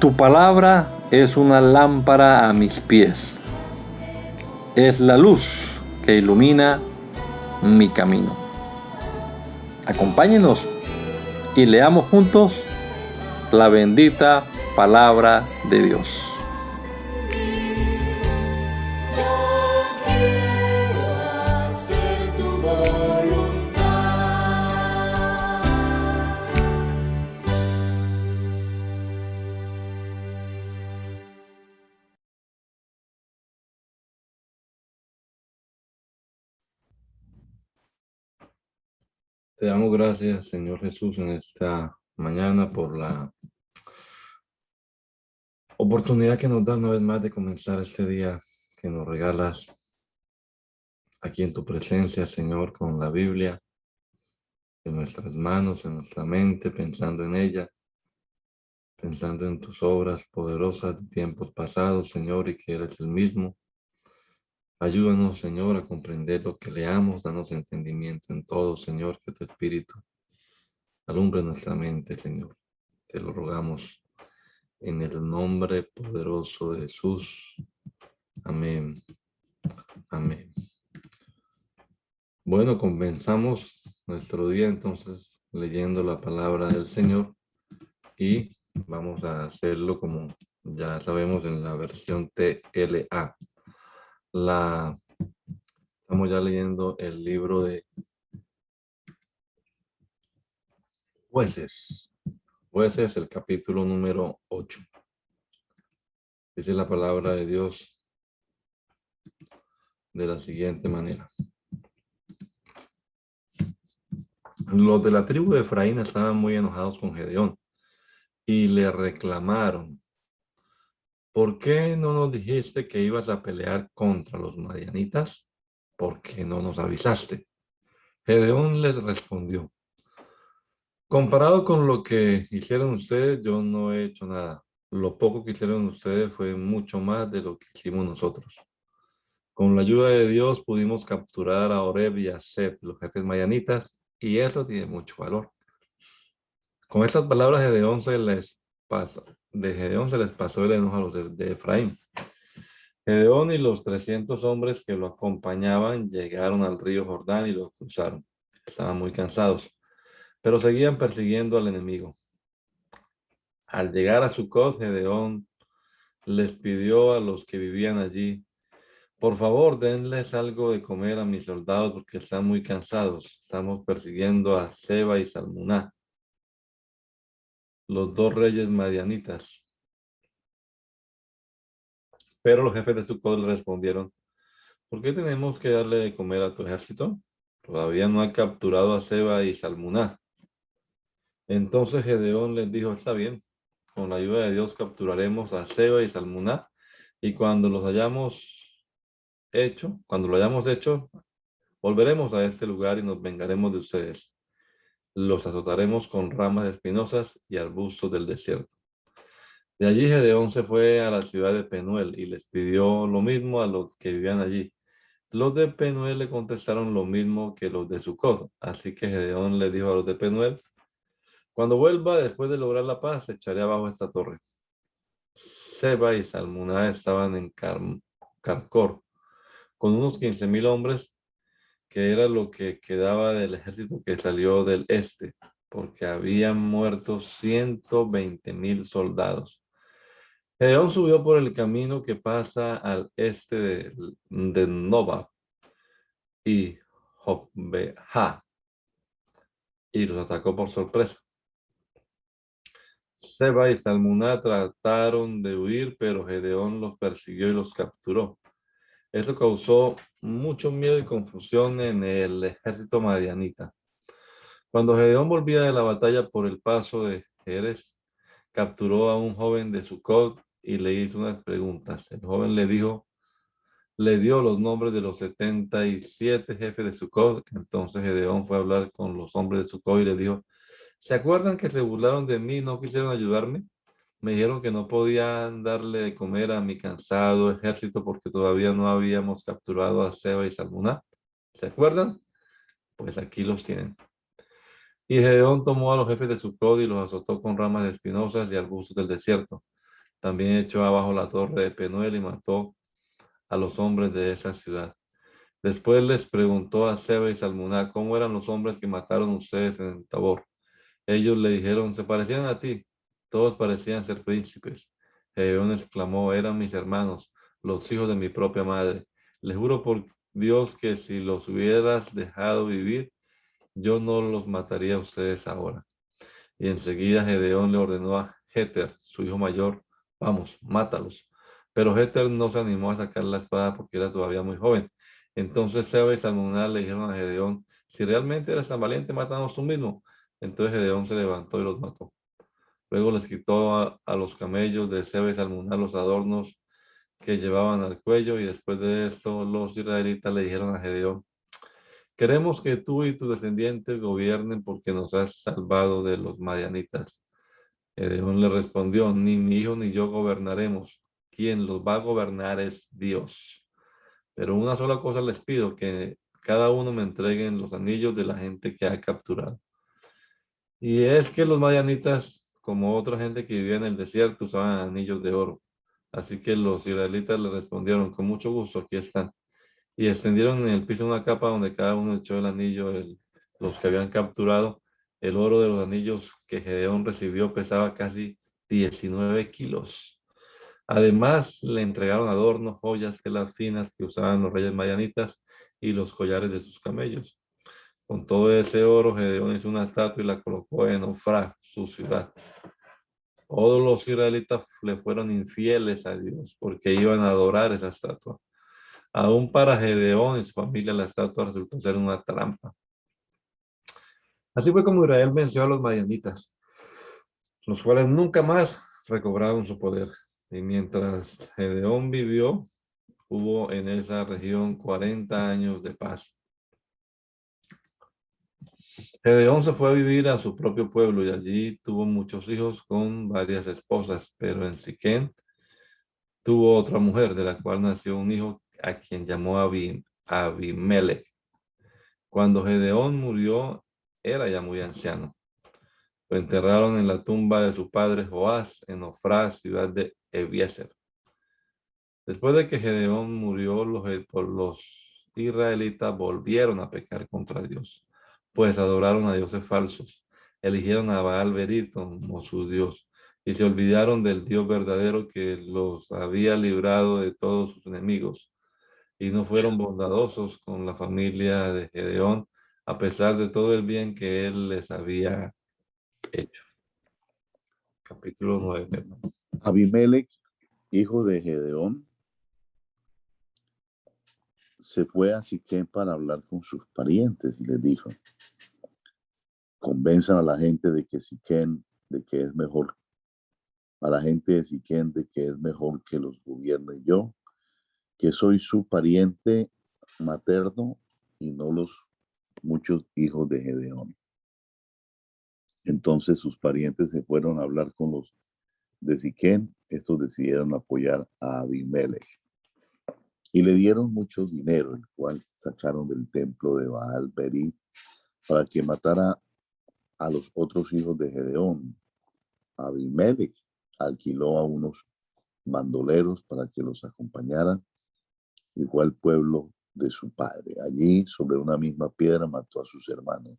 Tu palabra es una lámpara a mis pies, es la luz que ilumina mi camino. Acompáñenos y leamos juntos la bendita palabra de Dios. Te damos gracias, Señor Jesús, en esta mañana por la oportunidad que nos da una vez más de comenzar este día que nos regalas aquí en tu presencia, Señor, con la Biblia en nuestras manos, en nuestra mente, pensando en ella, pensando en tus obras poderosas de tiempos pasados, Señor, y que eres el mismo. Ayúdanos, Señor, a comprender lo que leamos, danos entendimiento en todo, Señor, que tu Espíritu alumbre nuestra mente, Señor. Te lo rogamos en el nombre poderoso de Jesús. Amén. Amén. Bueno, comenzamos nuestro día entonces leyendo la palabra del Señor y vamos a hacerlo como ya sabemos en la versión TLA. Estamos ya leyendo el libro de Jueces. Jueces, el capítulo número 8. Dice la palabra de Dios de la siguiente manera. Los de la tribu de Efraín estaban muy enojados con Gedeón y le reclamaron: ¿por qué no nos dijiste que ibas a pelear contra los madianitas? ¿Por qué no nos avisaste? Gedeón les respondió: comparado con lo que hicieron ustedes, yo no he hecho nada. Lo poco que hicieron ustedes fue mucho más de lo que hicimos nosotros. Con la ayuda de Dios pudimos capturar a Oreb y a Zeb, los jefes madianitas, y eso tiene mucho valor. Con estas palabras de Gedeón se les pasó el enojo a los de Efraín. Gedeón y los 300 hombres que lo acompañaban llegaron al río Jordán y lo cruzaron. Estaban muy cansados, pero seguían persiguiendo al enemigo. Al llegar a Sucot, Gedeón les pidió a los que vivían allí: por favor, denles algo de comer a mis soldados porque están muy cansados. Estamos persiguiendo a Seba y Salmuná, los dos reyes madianitas. Pero los jefes de Sucot le respondieron: ¿por qué tenemos que darle de comer a tu ejército? Todavía no ha capturado a Seba y Salmuná. Entonces Gedeón les dijo: está bien, con la ayuda de Dios capturaremos a Seba y Salmuná, y cuando lo hayamos hecho, volveremos a este lugar y nos vengaremos de ustedes. Los azotaremos con ramas espinosas y arbustos del desierto. De allí Gedeón se fue a la ciudad de Penuel y les pidió lo mismo a los que vivían allí. Los de Penuel le contestaron lo mismo que los de Sucot. Así que Gedeón le dijo a los de Penuel: cuando vuelva después de lograr la paz, echaré abajo esta torre. Seba y Salmuná estaban en Carcor, con unos 15,000 hombres, que era lo que quedaba del ejército que salió del este, porque habían muerto 120,000 soldados. Gedeón subió por el camino que pasa al este de Nobab y Jogbeha y los atacó por sorpresa. Seba y Salmuná trataron de huir, pero Gedeón los persiguió y los capturó. Eso causó mucho miedo y confusión en el ejército madianita. Cuando Gedeón volvía de la batalla por el paso de Jerez, capturó a un joven de Sucot y le hizo unas preguntas. El joven le dio los nombres de los 77 jefes de Sucot. Entonces Gedeón fue a hablar con los hombres de Sucot y le dijo: ¿se acuerdan que se burlaron de mí y no quisieron ayudarme? Me dijeron que no podían darle de comer a mi cansado ejército porque todavía no habíamos capturado a Seba y Salmuná. ¿Se acuerdan? Pues aquí los tienen. Y Gedeón tomó a los jefes de Sucot y los azotó con ramas espinosas y arbustos del desierto. También echó abajo la torre de Penuel y mató a los hombres de esa ciudad. Después les preguntó a Seba y Salmuná cómo eran los hombres que mataron ustedes en Tabor. Ellos le dijeron, se parecían a ti. Todos parecían ser príncipes. Gedeón exclamó, eran mis hermanos, los hijos de mi propia madre. Les juro por Dios que si los hubieras dejado vivir, yo no los mataría a ustedes ahora. Y enseguida Gedeón le ordenó a Jeter, su hijo mayor, vamos, mátalos. Pero Jeter no se animó a sacar la espada porque era todavía muy joven. Entonces Seba y Salmuná le dijeron a Gedeón, si realmente eres tan valiente, mátanos tú mismo. Entonces Gedeón se levantó y los mató. Luego les quitó a los camellos de Seba y Salmuná los adornos que llevaban al cuello, y después de esto los israelitas le dijeron a Gedeón, queremos que tú y tus descendientes gobiernen porque nos has salvado de los madianitas. Gedeón le respondió, ni mi hijo ni yo gobernaremos. Quien los va a gobernar es Dios. Pero una sola cosa les pido, que cada uno me entreguen los anillos de la gente que ha capturado. Y es que los madianitas, como otra gente que vivía en el desierto, usaban anillos de oro. Así que los israelitas le respondieron, con mucho gusto, aquí están. Y extendieron en el piso una capa donde cada uno echó el anillo, los que habían capturado. El oro de los anillos que Gedeón recibió pesaba casi 19 kilos. Además, le entregaron adornos, joyas, telas finas que usaban los reyes madianitas y los collares de sus camellos. Con todo ese oro, Gedeón hizo una estatua y la colocó en Ofrá, su ciudad. Todos los israelitas le fueron infieles a Dios porque iban a adorar esa estatua. Aún para Gedeón y su familia, la estatua resultó ser una trampa. Así fue como Israel venció a los madianitas, los cuales nunca más recobraron su poder. Y mientras Gedeón vivió, hubo en esa región 40 años de paz. Gedeón se fue a vivir a su propio pueblo y allí tuvo muchos hijos con varias esposas, pero en Siquén tuvo otra mujer, de la cual nació un hijo a quien llamó Abimelech. Cuando Gedeón murió, era ya muy anciano. Lo enterraron en la tumba de su padre Joás, en Ofrá, ciudad de Ebiezer. Después de que Gedeón murió, los israelitas volvieron a pecar contra Dios, pues adoraron a dioses falsos, eligieron a Baal-Berit como su Dios, y se olvidaron del Dios verdadero que los había librado de todos sus enemigos, y no fueron bondadosos con la familia de Gedeón, a pesar de todo el bien que él les había hecho. Capítulo 9. Abimelech, hijo de Gedeón, se fue a Siquem para hablar con sus parientes y les dijo, convenzan a la gente de que Siquem, de que es mejor, a la gente de Siquem de que es mejor que los gobierne yo, que soy su pariente materno y no los muchos hijos de Gedeón. Entonces sus parientes se fueron a hablar con los de Siquem. Estos decidieron apoyar a Abimelech y le dieron mucho dinero, el cual sacaron del templo de Baal-Berit para que matara a los otros hijos de Gedeón. Abimelech alquiló a unos bandoleros para que los acompañaran, igual al pueblo de su padre. Allí, sobre una misma piedra, mató a sus hermanos.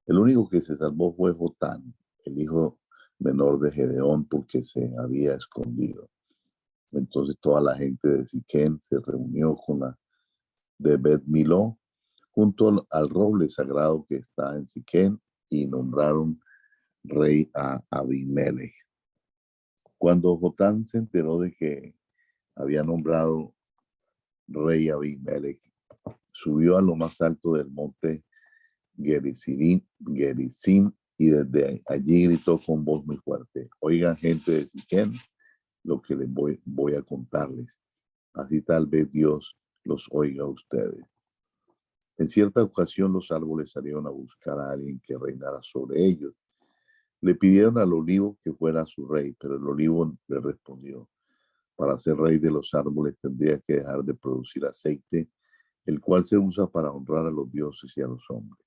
El único que se salvó fue Jotán, el hijo menor de Gedeón, porque se había escondido. Entonces toda la gente de Siquem se reunió con la de Bet-Miló junto al roble sagrado que está en Siquem y nombraron rey a Abimelech. Cuando Jotán se enteró de que había nombrado rey a Abimelech, subió a lo más alto del monte Gerizim, y desde allí gritó con voz muy fuerte, oigan gente de Siquem, lo que les voy a contarles. Así tal vez Dios los oiga a ustedes. En cierta ocasión los árboles salieron a buscar a alguien que reinara sobre ellos. Le pidieron al olivo que fuera su rey, pero el olivo le respondió, para ser rey de los árboles tendría que dejar de producir aceite, el cual se usa para honrar a los dioses y a los hombres.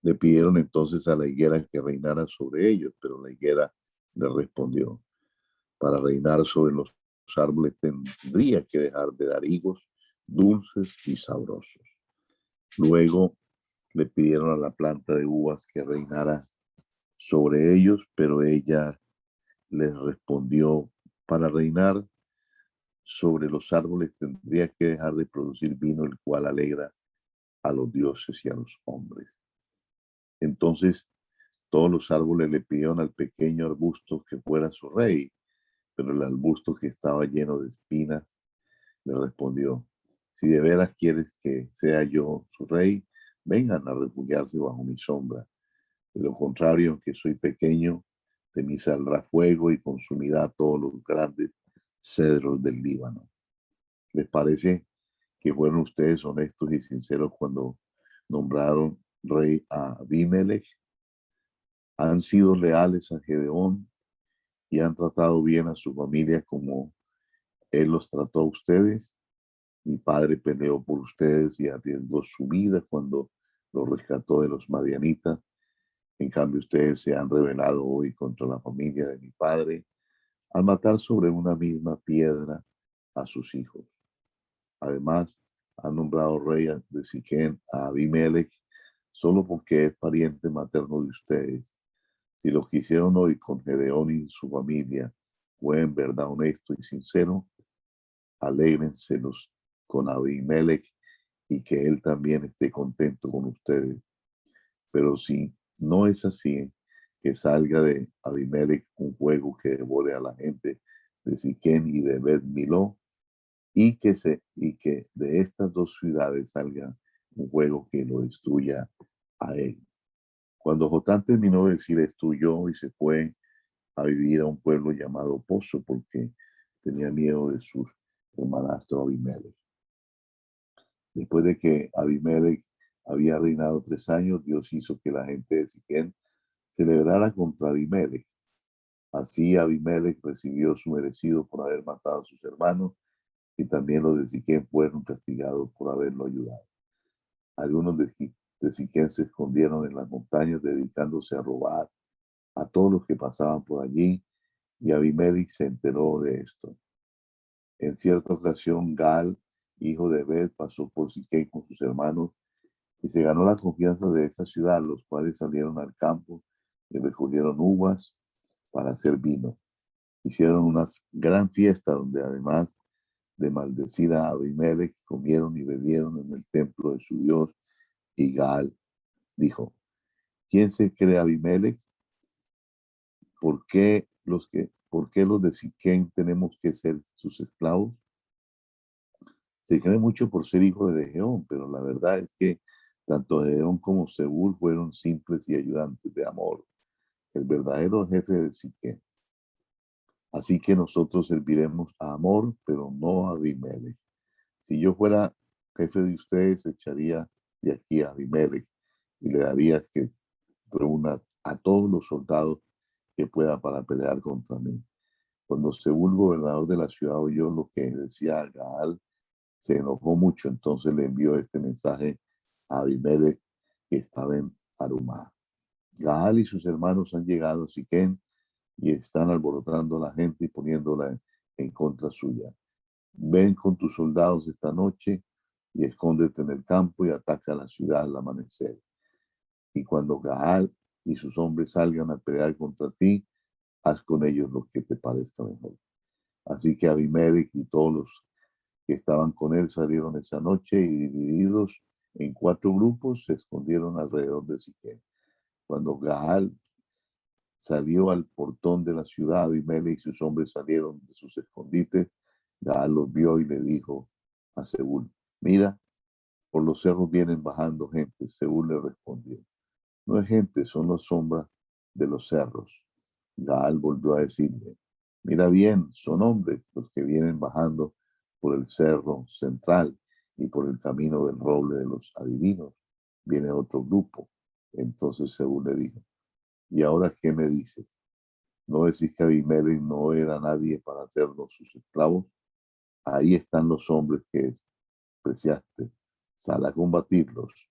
Le pidieron entonces a la higuera que reinara sobre ellos, pero la higuera le respondió, para reinar sobre los árboles tendría que dejar de dar higos dulces y sabrosos. Luego le pidieron a la planta de uvas que reinara sobre ellos, pero ella les respondió, para reinar sobre los árboles tendría que dejar de producir vino, el cual alegra a los dioses y a los hombres. Entonces todos los árboles le pidieron al pequeño arbusto que fuera su rey, pero el arbusto, que estaba lleno de espinas, le respondió, si de veras quieres que sea yo su rey, vengan a refugiarse bajo mi sombra. De lo contrario, aunque soy pequeño, de mí saldrá fuego y consumirá todos los grandes cedros del Líbano. ¿Les parece que fueron ustedes honestos y sinceros cuando nombraron rey a Abimelech? Han sido leales a Gedeón y han tratado bien a su familia como él los trató a ustedes. Mi padre peleó por ustedes y arriesgó su vida cuando los rescató de los madianitas. En cambio, ustedes se han rebelado hoy contra la familia de mi padre al matar sobre una misma piedra a sus hijos. Además, han nombrado rey de Siquén a Abimelech solo porque es pariente materno de ustedes. Si lo que hicieron hoy con Gedeón y su familia fue en verdad honesto y sincero, alégrenselos con Abimelech y que él también esté contento con ustedes. Pero si no es así, que salga de Abimelech un fuego que devore a la gente de Siquén y de Bet Miló, y que de estas dos ciudades salga un fuego que lo destruya a él. Cuando Jotán terminó de decir esto, huyó y se fue a vivir a un pueblo llamado Pozo, porque tenía miedo de su hermanastro Abimelech. Después de que Abimelech había reinado 3 años, Dios hizo que la gente de Siquén celebrara contra Abimelech. Así Abimelech recibió su merecido por haber matado a sus hermanos, y también los de Siquén fueron castigados por haberlo ayudado. Algunos de Siquén se escondieron en las montañas, dedicándose a robar a todos los que pasaban por allí, y Abimelech se enteró de esto. En cierta ocasión, Gal, hijo de Bet, pasó por Siquén con sus hermanos y se ganó la confianza de esa ciudad, los cuales salieron al campo y recogieron uvas para hacer vino. Hicieron una gran fiesta donde, además de maldecir a Abimelech, comieron y bebieron en el templo de su Dios. Y Gal dijo, ¿quién se cree Abimelech? ¿Por qué los de Siquén tenemos que ser sus esclavos? Se cree mucho por ser hijo de Gedeón, pero la verdad es que tanto Gedeón como Zebul fueron simples y ayudantes de Amor, el verdadero jefe de Siquén. Así que nosotros serviremos a Amor, pero no a Abimelech. Si yo fuera jefe de ustedes, echaría de aquí a Abimelech y le daría que reúna a todos los soldados que pueda para pelear contra mí. Cuando Zebul, gobernador de la ciudad, oyó lo que decía Gaal, se enojó mucho. Entonces le envió este mensaje a Abimelech, que estaba en Arumá. Gaal y sus hermanos han llegado a Siquén y están alborotando a la gente y poniéndola en contra suya. Ven con tus soldados esta noche y escóndete en el campo y ataca la ciudad al amanecer. Y cuando Gaal y sus hombres salgan a pelear contra ti, haz con ellos lo que te parezca mejor. Así que Abimelech y todos los que estaban con él salieron esa noche y, divididos en 4 grupos, se escondieron alrededor de Siquén. Cuando Gaal salió al portón de la ciudad, Abimelech y sus hombres salieron de sus escondites. Gaal los vio y le dijo a Zebul, mira, por los cerros vienen bajando gente. Zebul le respondió, no es gente, son las sombras de los cerros. Gaal volvió a decirle, mira bien, son hombres los que vienen bajando por el cerro central y por el camino del roble de los adivinos. Viene otro grupo. Entonces Zebul le dijo, ¿y ahora qué me dices? ¿No decís que Abimelech no era nadie para hacernos sus esclavos? Ahí están los hombres que despreciaste. Sal a combatirlos.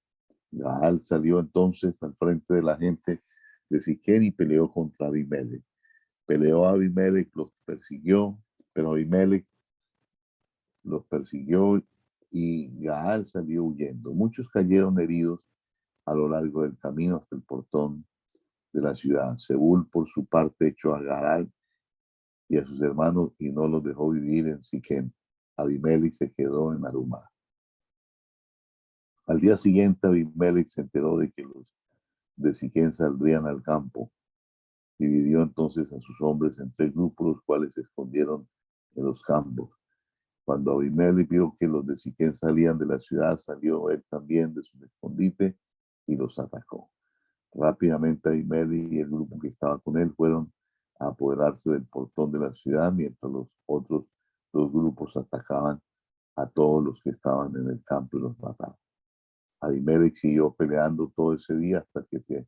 Gaal salió entonces al frente de la gente de Siquén y peleó contra Abimelech. Peleó Abimelech, los persiguió, pero Abimelech los persiguió y Gaal salió huyendo. Muchos cayeron heridos a lo largo del camino hasta el portón de la ciudad. Seúl, por su parte, echó a Gaal y a sus hermanos y no los dejó vivir en Siquem. Abimelech se quedó en Arumá. Al día siguiente, Abimelech se enteró de que los de Siquem saldrían al campo. Dividió entonces a sus hombres en 3 grupos, los cuales se escondieron en los campos. Cuando Abimelech vio que los de Siquem salían de la ciudad, salió él también de su escondite y los atacó. Rápidamente Abimelech y el grupo que estaba con él fueron a apoderarse del portón de la ciudad, mientras los otros 2 grupos atacaban a todos los que estaban en el campo y los mataban. Abimelech siguió peleando todo ese día hasta que se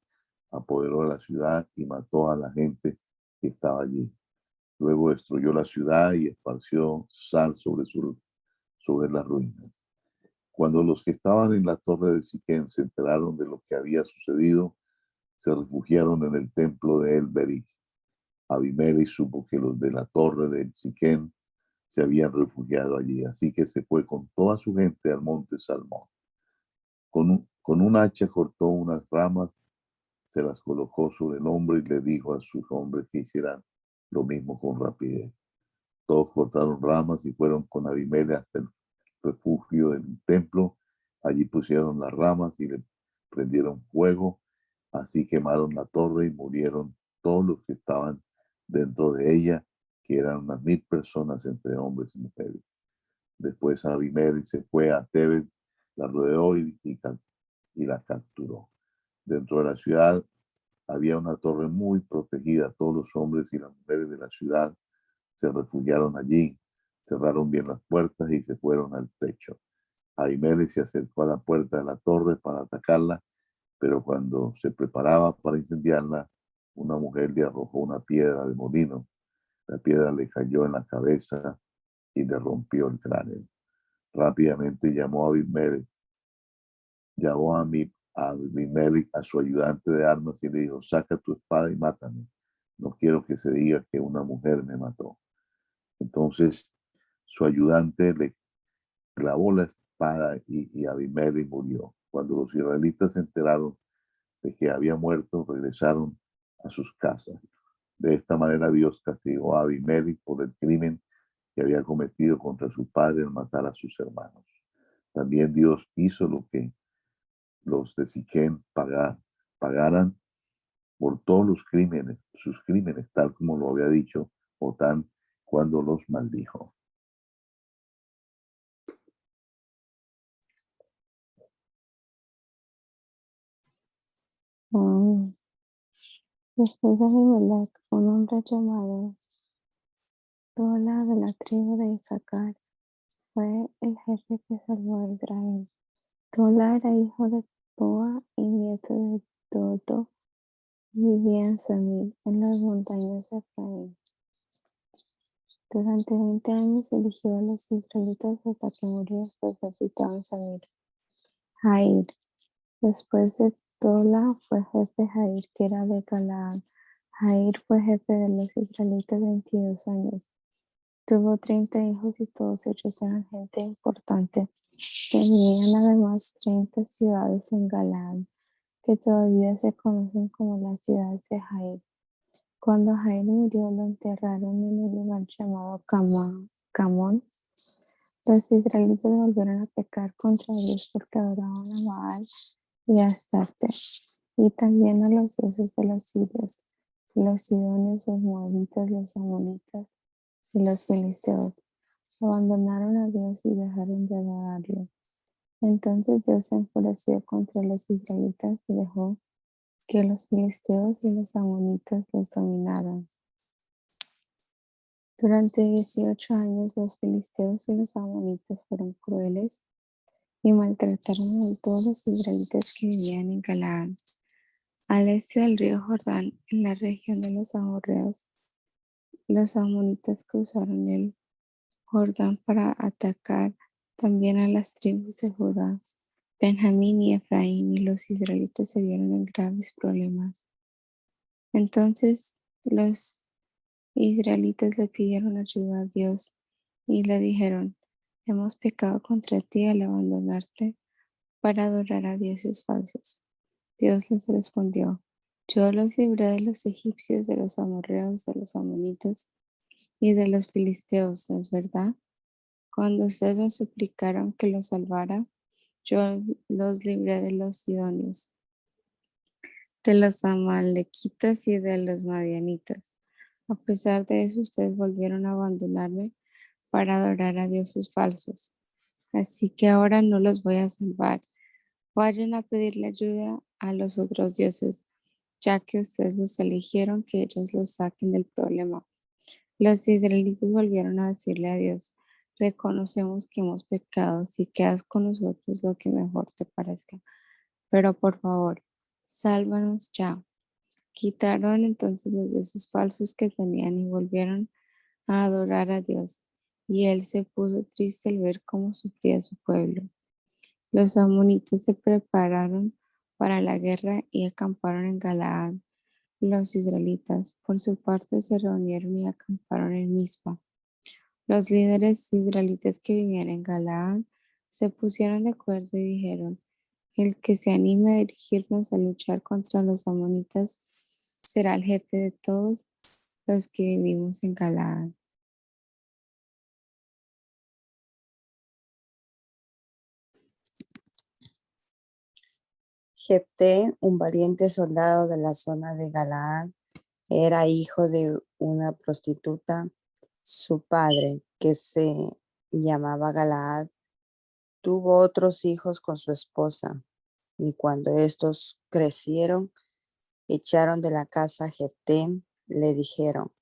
apoderó de la ciudad y mató a la gente que estaba allí. Luego destruyó la ciudad y esparció sal sobre las ruinas. Cuando los que estaban en la torre de Siquem se enteraron de lo que había sucedido, se refugiaron en el templo de El-Berich. Abimelech supo que los de la torre de Siquem se habían refugiado allí, así que se fue con toda su gente al monte Salmón. Con un hacha cortó unas ramas, se las colocó sobre el hombro y le dijo a sus hombres que hicieran lo mismo con rapidez. Todos cortaron ramas y fueron con Abimelech hasta el refugio del templo. Allí pusieron las ramas y le prendieron fuego. Así quemaron la torre y murieron todos los que estaban dentro de ella, que eran unas 1000 personas entre hombres y mujeres. Después Abimelech se fue a Tebet, la rodeó y la capturó. Dentro de la ciudad había una torre muy protegida. Todos los hombres y las mujeres de la ciudad se refugiaron allí, cerraron bien las puertas y se fueron al techo. Abimelech se acercó a la puerta de la torre para atacarla, pero cuando se preparaba para incendiarla, una mujer le arrojó una piedra de molino. La piedra le cayó en la cabeza y le rompió el cráneo. Rápidamente llamó a Abimelech a su ayudante de armas y le dijo: saca tu espada y mátame. No quiero que se diga que una mujer me mató. Entonces su ayudante le clavó la espada y Abimelech murió. Cuando los israelitas se enteraron de que había muerto, regresaron a sus casas. De esta manera Dios castigó a Abimelech por el crimen que había cometido contra su padre al matar a sus hermanos. También Dios hizo lo que los de Siquem pagaran por todos sus crímenes, tal como lo había dicho Otán cuando los maldijo. Después de Abimelech, un hombre llamado Tola de la tribu de Isaacar fue el jefe que salvó a Israel. Tola era hijo de Toa y nieto de Dodo. Vivía en Samir, en las montañas de Efraín. Durante 20 años dirigió a los israelitas hasta que murió después de habitado en Samir. Jair. Después de Tola fue jefe Jair, que era de Galaad. Jair fue jefe de los israelitas 22 años. Tuvo 30 hijos y todos ellos eran gente importante. Tenían además 30 ciudades en Galaad, que todavía se conocen como las ciudades de Jair. Cuando Jair murió, lo enterraron en un lugar llamado Camón. Los israelitas volvieron a pecar contra Dios porque adoraban a Baal y a Astarte, y también a los dioses de los sirios, los sidonios, los moabitas, los amonitas y los filisteos. Abandonaron a Dios y dejaron de adorarlo. Entonces Dios se enfureció contra los israelitas y dejó que los filisteos y los amonitas los dominaran. Durante 18 años los filisteos y los amonitas fueron crueles y maltrataron a todos los israelitas que vivían en Galaad. Al este del río Jordán, en la región de los amorreos, los amonitas cruzaron el Jordán para atacar también a las tribus de Judá, Benjamín y Efraín, y los israelitas se vieron en graves problemas. Entonces los Israelitas le pidieron ayuda a Dios y le dijeron, hemos pecado contra ti al abandonarte para adorar a dioses falsos. Dios les respondió, yo los libré de los egipcios, de los amorreos, de los amonitas y de los filisteos, ¿no es verdad? Cuando ustedes me suplicaron que los salvara, yo los libré de los sidonios, de los amalequitas y de los madianitas. A pesar de eso, ustedes volvieron a abandonarme para adorar a dioses falsos. Así que ahora no los voy a salvar. Vayan a pedirle ayuda a los otros dioses, ya que ustedes los eligieron, que ellos los saquen del problema. Los israelitas volvieron a decirle a Dios, reconocemos que hemos pecado, si quedas con nosotros lo que mejor te parezca, pero por favor, sálvanos ya. Quitaron entonces los dioses falsos que tenían y volvieron a adorar a Dios, y él se puso triste al ver cómo sufría su pueblo. Los amonitas se prepararon para la guerra y acamparon en Galaad. Los israelitas, por su parte, se reunieron y acamparon en Mizpa. Los líderes israelitas que vivían en Galaad se pusieron de acuerdo y dijeron, el que se anime a dirigirnos a luchar contra los amonitas será el jefe de todos los que vivimos en Galaad. Jefté, un valiente soldado de la zona de Galaad, era hijo de una prostituta. Su padre, que se llamaba Galaad, tuvo otros hijos con su esposa, y cuando estos crecieron, echaron de la casa a Jefté, le dijeron,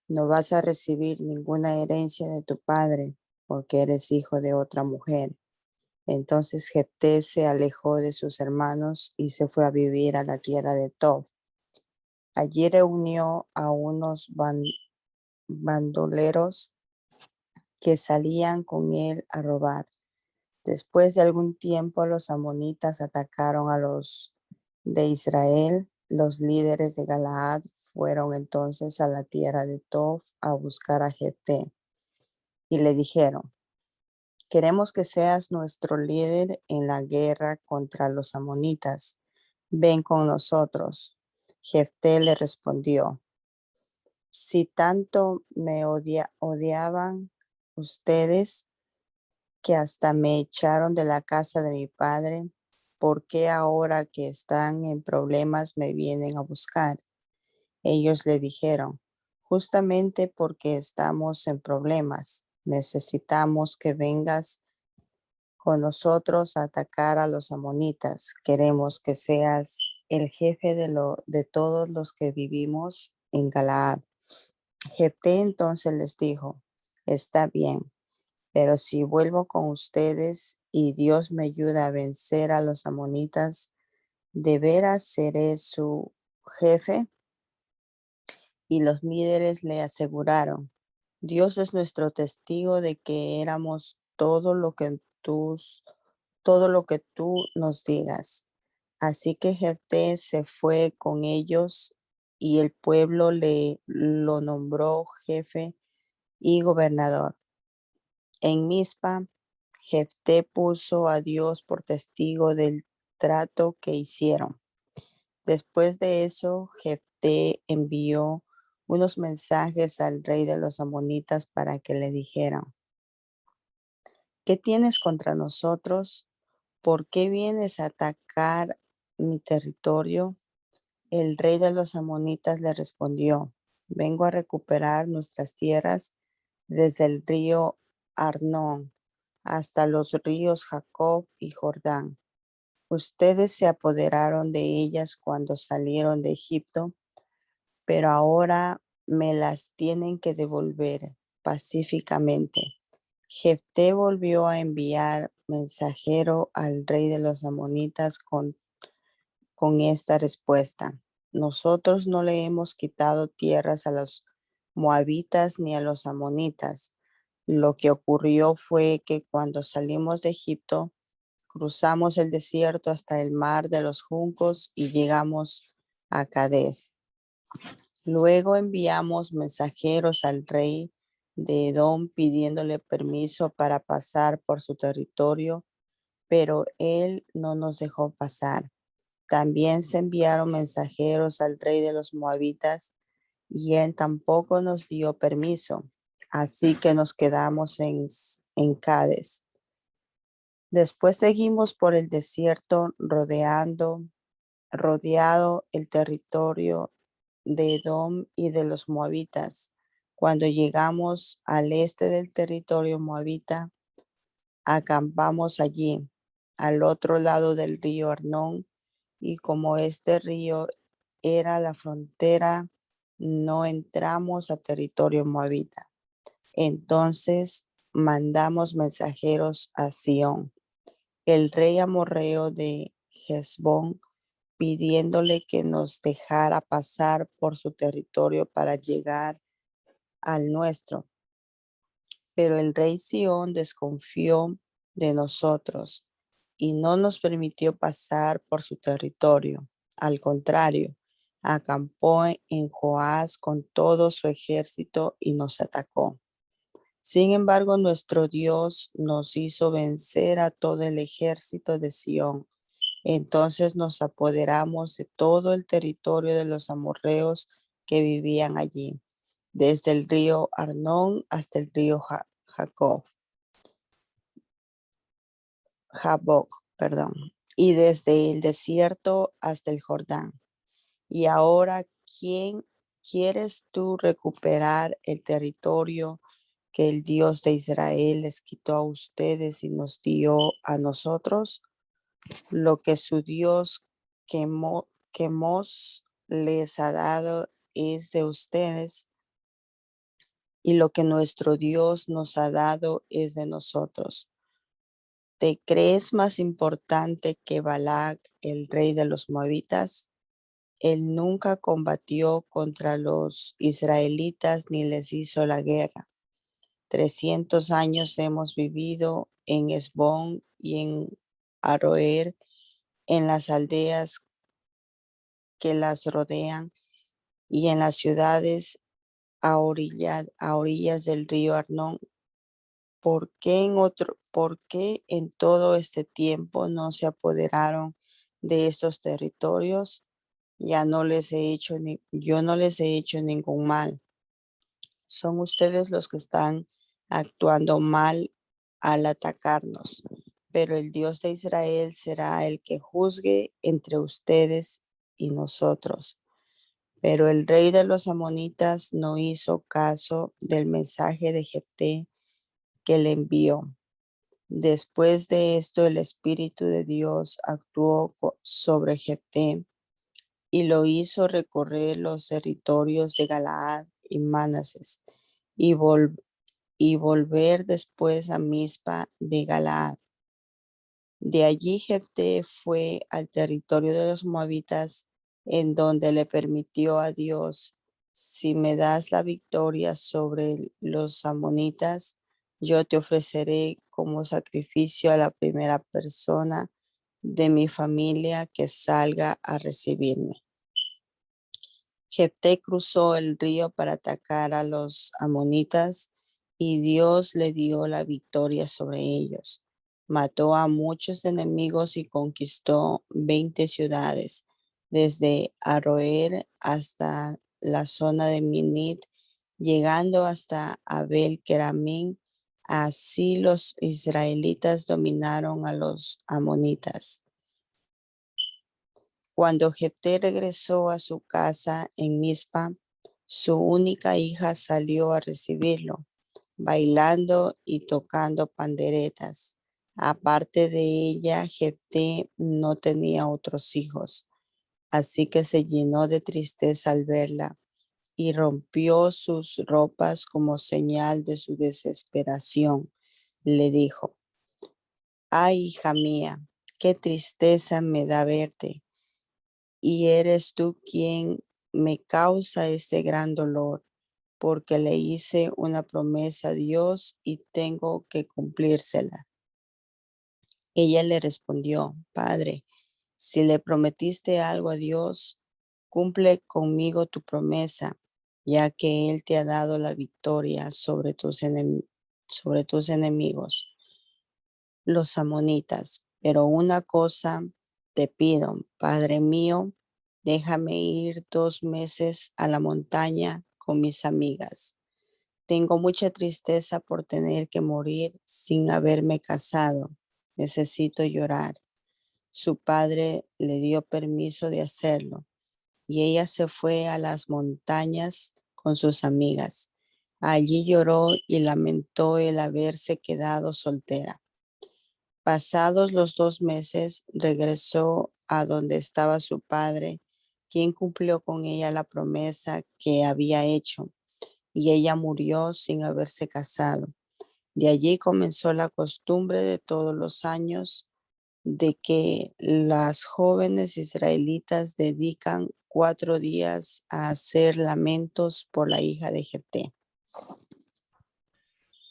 no vas a recibir ninguna herencia de tu padre, porque eres hijo de otra mujer. Entonces Jefté se alejó de sus hermanos y se fue a vivir a la tierra de Tob. Allí reunió a unos bandoleros que salían con él a robar. Después de algún tiempo, los amonitas atacaron a los de Israel. Los líderes de Galaad fueron entonces a la tierra de Tob a buscar a Jefté y le dijeron, queremos que seas nuestro líder en la guerra contra los amonitas. Ven con nosotros. Jefté le respondió, si tanto me odiaban ustedes que hasta me echaron de la casa de mi padre, ¿por qué ahora que están en problemas me vienen a buscar? Ellos le dijeron, justamente porque estamos en problemas, necesitamos que vengas con nosotros a atacar a los amonitas. Queremos que seas el jefe de todos los que vivimos en Galaad. Jefté entonces les dijo, está bien, pero si vuelvo con ustedes y Dios me ayuda a vencer a los amonitas, ¿de veras seré su jefe? Y los líderes le aseguraron, Dios es nuestro testigo de que éramos todo lo que tú nos digas. Así que Jefté se fue con ellos y el pueblo lo nombró jefe y gobernador. En Mizpa, Jefté puso a Dios por testigo del trato que hicieron. Después de eso, Jefté envió unos mensajes al rey de los amonitas para que le dijeran, ¿qué tienes contra nosotros? ¿Por qué vienes a atacar mi territorio? El rey de los amonitas le respondió, vengo a recuperar nuestras tierras desde el río Arnón hasta los ríos Jacob y Jordán. Ustedes se apoderaron de ellas cuando salieron de Egipto, pero ahora me las tienen que devolver pacíficamente. Jefté volvió a enviar mensajero al rey de los amonitas con esta respuesta. Nosotros no le hemos quitado tierras a los moabitas ni a los amonitas. Lo que ocurrió fue que cuando salimos de Egipto, cruzamos el desierto hasta el mar de los juncos y llegamos a Cades. Luego enviamos mensajeros al rey de Edom pidiéndole permiso para pasar por su territorio, pero él no nos dejó pasar. También se enviaron mensajeros al rey de los moabitas y él tampoco nos dio permiso. Así que nos quedamos en Cades. Después seguimos por el desierto rodeado el territorio de Edom y de los moabitas. Cuando llegamos al este del territorio moabita, acampamos allí, al otro lado del río Arnón, y como este río era la frontera, no entramos a territorio moabita. Entonces mandamos mensajeros a Sión, el rey amorreo de Hesbón, pidiéndole que nos dejara pasar por su territorio para llegar al nuestro. Pero el rey Sión desconfió de nosotros y no nos permitió pasar por su territorio. Al contrario, acampó en Joás con todo su ejército y nos atacó. Sin embargo, nuestro Dios nos hizo vencer a todo el ejército de Sión. Entonces nos apoderamos de todo el territorio de los amorreos que vivían allí, desde el río Arnón hasta el río Jaboc, y desde el desierto hasta el Jordán. Y ahora, ¿quién quieres tú recuperar el territorio que el Dios de Israel les quitó a ustedes y nos dio a nosotros? Lo que su Dios Quemos les ha dado es de ustedes, y lo que nuestro Dios nos ha dado es de nosotros. ¿Te crees más importante que Balac, el rey de los moabitas? Él nunca combatió contra los israelitas ni les hizo la guerra. 300 años hemos vivido en Hesbón y en Aroer, en las aldeas que las rodean y en las ciudades a orillas del río Arnón. ¿Por qué en todo este tiempo no se apoderaron de estos territorios? Yo no les he hecho ningún mal. Son ustedes los que están actuando mal al atacarnos, pero el Dios de Israel será el que juzgue entre ustedes y nosotros. Pero el rey de los amonitas no hizo caso del mensaje de Jefté que le envió. Después de esto, el Espíritu de Dios actuó sobre Jefté y lo hizo recorrer los territorios de Galaad y Manases y, y volver después a Mizpa de Galaad. De allí Jefté fue al territorio de los moabitas, en donde le permitió a Dios: si me das la victoria sobre los amonitas, yo te ofreceré como sacrificio a la primera persona de mi familia que salga a recibirme. Jefté cruzó el río para atacar a los amonitas y Dios le dio la victoria sobre ellos. Mató a muchos enemigos y conquistó 20 ciudades, desde Aroer hasta la zona de Minit, llegando hasta Abel Keramín. Así los israelitas dominaron a los amonitas. Cuando Jefté regresó a su casa en Mizpa, su única hija salió a recibirlo, bailando y tocando panderetas. Aparte de ella, Jefté no tenía otros hijos, así que se llenó de tristeza al verla y rompió sus ropas como señal de su desesperación. Le dijo: «Ay, hija mía, qué tristeza me da verte. Y eres tú quien me causa este gran dolor, porque le hice una promesa a Dios y tengo que cumplírsela». Ella le respondió: «Padre, si le prometiste algo a Dios, cumple conmigo tu promesa, ya que Él te ha dado la victoria sobre tus enemigos, los amonitas. Pero una cosa te pido, Padre mío, déjame ir 2 meses a la montaña con mis amigas. Tengo mucha tristeza por tener que morir sin haberme casado. Necesito llorar. Su padre le dio permiso de hacerlo y ella se fue a las montañas con sus amigas. Allí lloró y lamentó el haberse quedado soltera. Pasados los 2 meses, regresó a donde estaba su padre, quien cumplió con ella la promesa que había hecho, y ella murió sin haberse casado. De allí comenzó la costumbre de todos los años de que las jóvenes israelitas dedican 4 días a hacer lamentos por la hija de Jefté.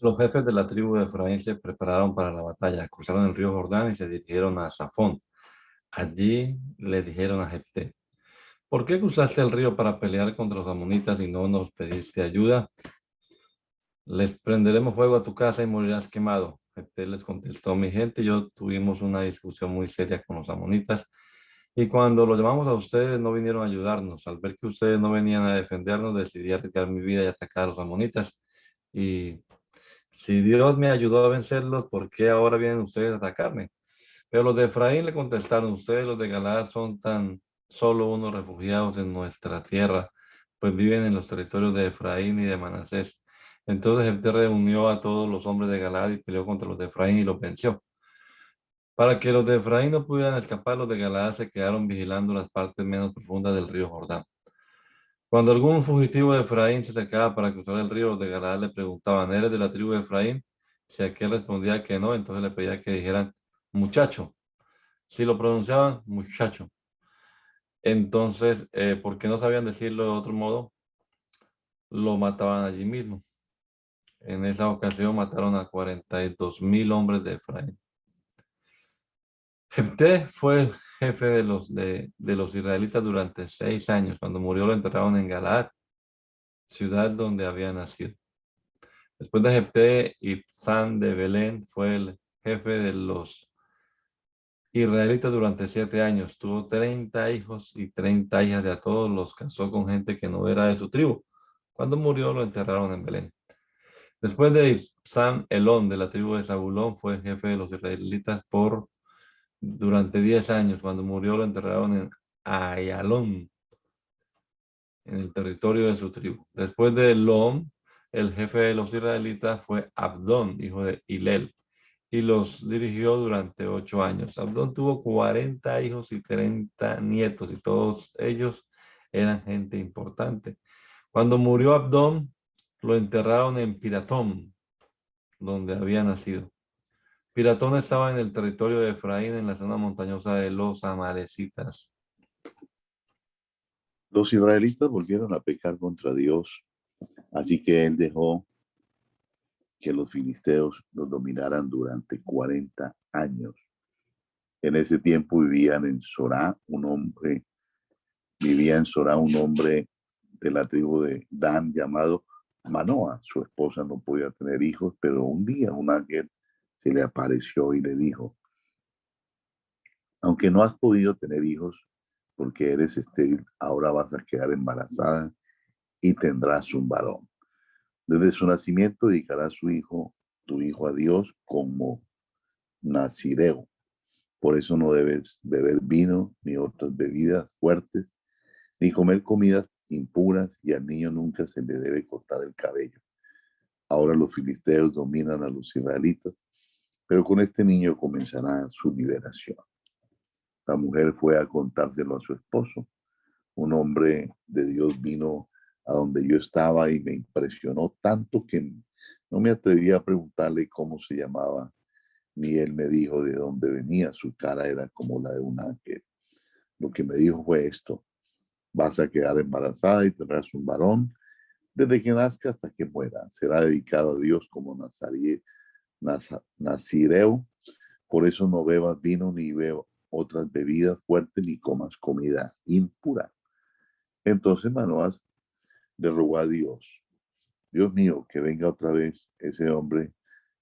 Los jefes de la tribu de Efraín se prepararon para la batalla, cruzaron el río Jordán y se dirigieron a Safón. Allí le dijeron a Jefté: ¿por qué cruzaste el río para pelear contra los amonitas y no nos pediste ayuda? Les prenderemos fuego a tu casa y morirás quemado. Jefté les contestó: mi gente y yo tuvimos una discusión muy seria con los amonitas, y cuando los llamamos a ustedes no vinieron a ayudarnos. Al ver que ustedes no venían a defendernos, decidí arriesgar mi vida y atacar a los amonitas. Y si Dios me ayudó a vencerlos, ¿por qué ahora vienen ustedes a atacarme? Pero los de Efraín le contestaron: ustedes los de Galaad son tan solo unos refugiados en nuestra tierra, pues viven en los territorios de Efraín y de Manasés. Entonces Jefté reunió a todos los hombres de Galaad y peleó contra los de Efraín y los venció. Para que los de Efraín no pudieran escapar, los de Galaad se quedaron vigilando las partes menos profundas del río Jordán. Cuando algún fugitivo de Efraín se acercaba para cruzar el río, los de Galaad le preguntaban: ¿eres de la tribu de Efraín? Si aquel respondía que no, entonces le pedía que dijeran: muchacho. Si lo pronunciaban muchacho, entonces, porque no sabían decirlo de otro modo, lo mataban allí mismo. En esa ocasión mataron a 42,000 hombres de Efraín. Jefté fue jefe de los israelitas durante 6 años. Cuando murió lo enterraron en Galaad, ciudad donde había nacido. Después de Jefté, Ibzán de Belén fue el jefe de los israelitas durante 7 años. Tuvo 30 hijos y 30 hijas, y a todos los casó con gente que no era de su tribu. Cuando murió lo enterraron en Belén. Después de Ibzán, Elón de la tribu de Zabulón fue jefe de los israelitas durante 10 años. Cuando murió lo enterraron en Ayalón, en el territorio de su tribu. Después de Elón, el jefe de los israelitas fue Abdón, hijo de Hilel, y los dirigió durante 8 años. Abdón tuvo 40 hijos y 30 nietos, y todos ellos eran gente importante. Cuando murió Abdón, lo enterraron en Piratón, donde había nacido. Piratón estaba en el territorio de Efraín, en la zona montañosa de los amalecitas. Los israelitas volvieron a pecar contra Dios, así que él dejó que los filisteos los dominaran durante 40 años. En ese tiempo vivía en Sorá un hombre de la tribu de Dan llamado Manoa. Su esposa no podía tener hijos, pero un día un ángel se le apareció y le dijo: aunque no has podido tener hijos porque eres estéril, ahora vas a quedar embarazada y tendrás un varón. Desde su nacimiento dedicará tu hijo a Dios como nazireo. Por eso no debes beber vino ni otras bebidas fuertes, ni comer comidas impuras, y al niño nunca se le debe cortar el cabello. Ahora los filisteos dominan a los israelitas, pero con este niño comenzará su liberación. La mujer fue a contárselo a su esposo. Un hombre de Dios vino a donde yo estaba y me impresionó tanto que no me atreví a preguntarle cómo se llamaba, ni él me dijo de dónde venía. Su cara era como la de un ángel. Lo que me dijo fue esto: vas a quedar embarazada y tendrás un varón. Desde que nazca hasta que muera, será dedicado a Dios como nazireo. Por eso no bebas vino ni bebas otras bebidas fuertes, ni comas comida impura. Entonces Manoah le rogó a Dios: Dios mío, que venga otra vez ese hombre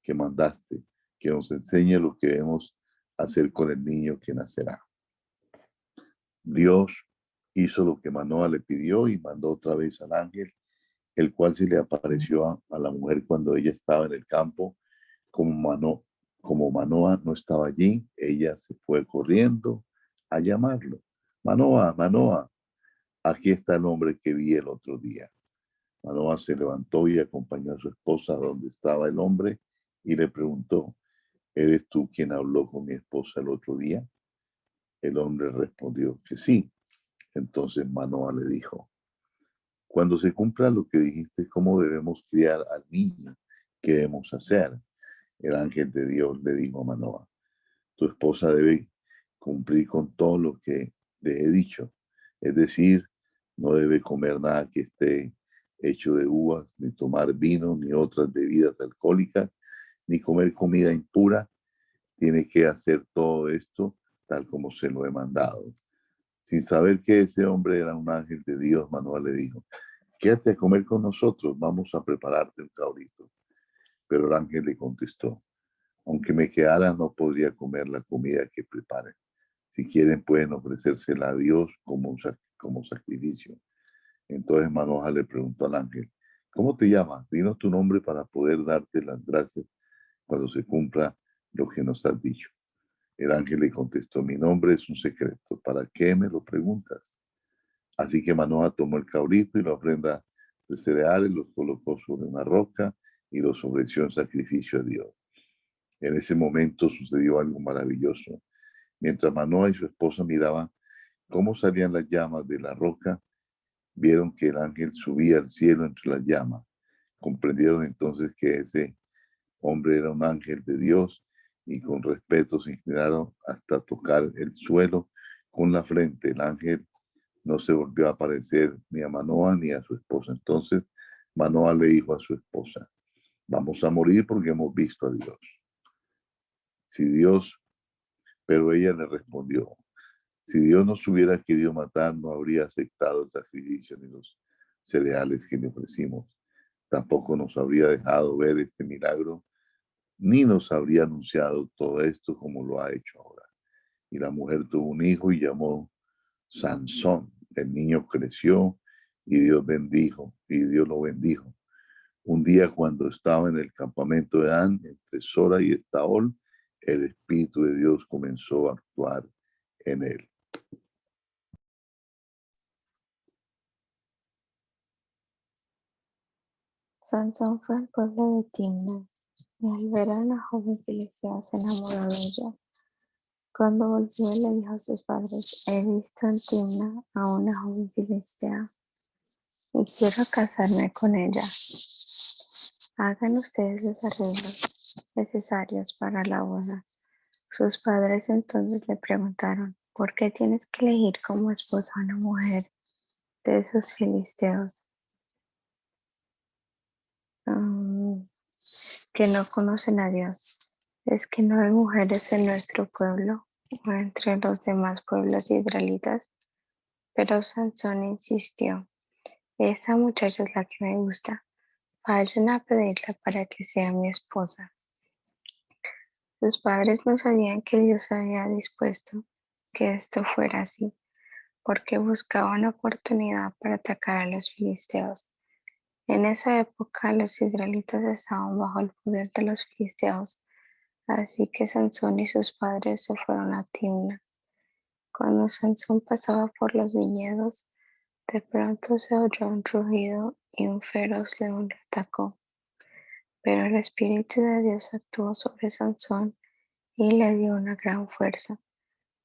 que mandaste, que nos enseñe lo que debemos hacer con el niño que nacerá. Dios hizo lo que Manoah le pidió y mandó otra vez al ángel, el cual se le apareció a la mujer cuando ella estaba en el campo. Como Manoah no estaba allí, ella se fue corriendo a llamarlo. Manoah, Manoah, aquí está el hombre que vi el otro día. Manoah se levantó y acompañó a su esposa donde estaba el hombre y le preguntó: ¿Eres tú quien habló con mi esposa el otro día? El hombre respondió que sí. Entonces Manoah le dijo: Cuando se cumpla lo que dijiste, ¿cómo debemos criar al niño? ¿Qué debemos hacer? El ángel de Dios le dijo a Manoah: Tu esposa debe cumplir con todo lo que le he dicho. Es decir, no debe comer nada que esté hecho de uvas, ni tomar vino, ni otras bebidas alcohólicas, ni comer comida impura. Tiene que hacer todo esto tal como se lo he mandado. Sin saber que ese hombre era un ángel de Dios, Manoah le dijo: Quédate a comer con nosotros, vamos a prepararte un cabrito. Pero el ángel le contestó: Aunque me quedara, no podría comer la comida que preparen. Si quieren, pueden ofrecérsela a Dios como sacrificio. Entonces Manoah le preguntó al ángel: ¿Cómo te llamas? Dinos tu nombre para poder darte las gracias cuando se cumpla lo que nos has dicho. El ángel le contestó: Mi nombre es un secreto. ¿Para qué me lo preguntas? Así que Manoah tomó el cabrito y la ofrenda de cereales, los colocó sobre una roca y los ofreció en sacrificio a Dios. En ese momento sucedió algo maravilloso. Mientras Manoah y su esposa miraban cómo salían las llamas de la roca, vieron que el ángel subía al cielo entre las llamas. Comprendieron entonces que ese hombre era un ángel de Dios y con respeto se inclinaron hasta tocar el suelo con la frente. El ángel no se volvió a aparecer ni a Manoah ni a su esposa. Entonces Manoah le dijo a su esposa: Vamos a morir porque hemos visto a Dios. Si Dios, pero ella le respondió: Si Dios nos hubiera querido matar, no habría aceptado el sacrificio ni los cereales que le ofrecimos. Tampoco nos habría dejado ver este milagro, ni nos habría anunciado todo esto como lo ha hecho ahora. Y la mujer tuvo un hijo y llamó Sansón. El niño creció y Dios lo bendijo. Un día, cuando estaba en el campamento de Dan, entre Sora y Estaol, el Espíritu de Dios comenzó a actuar en él. Sansón fue al pueblo de Timna y al ver a una joven filistea se enamoró de ella. Cuando volvió le dijo a sus padres: He visto en Timna a una joven filistea y quiero casarme con ella. Hagan ustedes los arreglos necesarios para la boda. Sus padres entonces le preguntaron: ¿Por qué tienes que elegir como esposa a una mujer de esos filisteos que no conocen a Dios? ¿Es que no hay mujeres en nuestro pueblo o entre los demás pueblos israelitas? Pero Sansón insistió: Esa muchacha es la que me gusta. Vayan a pedirla para que sea mi esposa. Sus padres no sabían que Dios había dispuesto que esto fuera así, porque buscaban oportunidad para atacar a los filisteos. En esa época los israelitas estaban bajo el poder de los filisteos, así que Sansón y sus padres se fueron a Timna. Cuando Sansón pasaba por los viñedos, de pronto se oyó un rugido y un feroz león lo atacó. Pero el Espíritu de Dios actuó sobre Sansón y le dio una gran fuerza.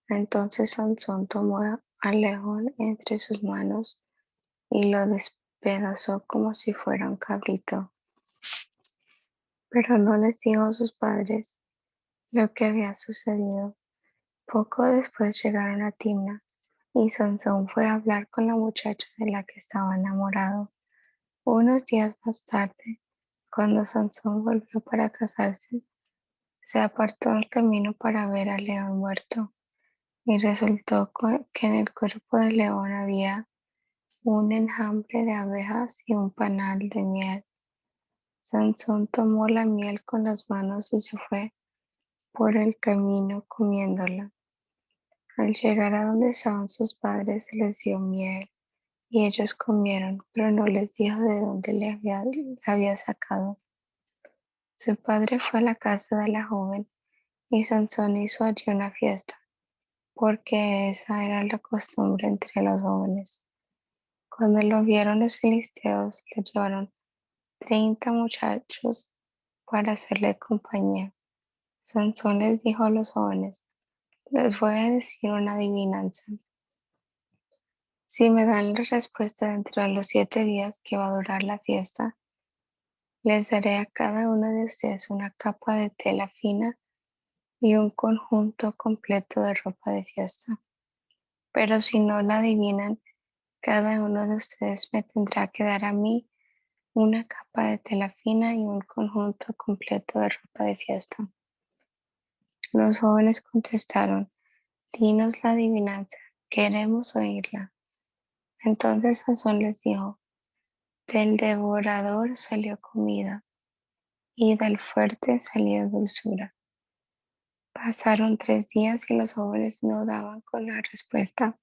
Entonces Sansón tomó al león entre sus manos y lo despedazó como si fuera un cabrito. Pero no les dijo a sus padres lo que había sucedido. Poco después llegaron a Timna y Sansón fue a hablar con la muchacha de la que estaba enamorado. Unos días más tarde, cuando Sansón volvió para casarse, se apartó del camino para ver al león muerto y resultó que en el cuerpo del león había un enjambre de abejas y un panal de miel. Sansón tomó la miel con las manos y se fue por el camino comiéndola. Al llegar a donde estaban sus padres, se les dio miel y ellos comieron, pero no les dijo de dónde la había sacado. Su padre fue a la casa de la joven y Sansón hizo allí una fiesta, porque esa era la costumbre entre los jóvenes. Cuando lo vieron los filisteos, le llevaron 30 muchachos para hacerle compañía. Sansón les dijo a los jóvenes: les voy a decir una adivinanza. Si me dan la respuesta dentro de los 7 días que va a durar la fiesta, les daré a cada uno de ustedes una capa de tela fina y un conjunto completo de ropa de fiesta. Pero si no la adivinan, cada uno de ustedes me tendrá que dar a mí una capa de tela fina y un conjunto completo de ropa de fiesta. Los jóvenes contestaron: dinos la adivinanza, queremos oírla. Entonces Sansón les dijo: del devorador salió comida, y del fuerte salió dulzura. Pasaron 3 días y los jóvenes no daban con la respuesta.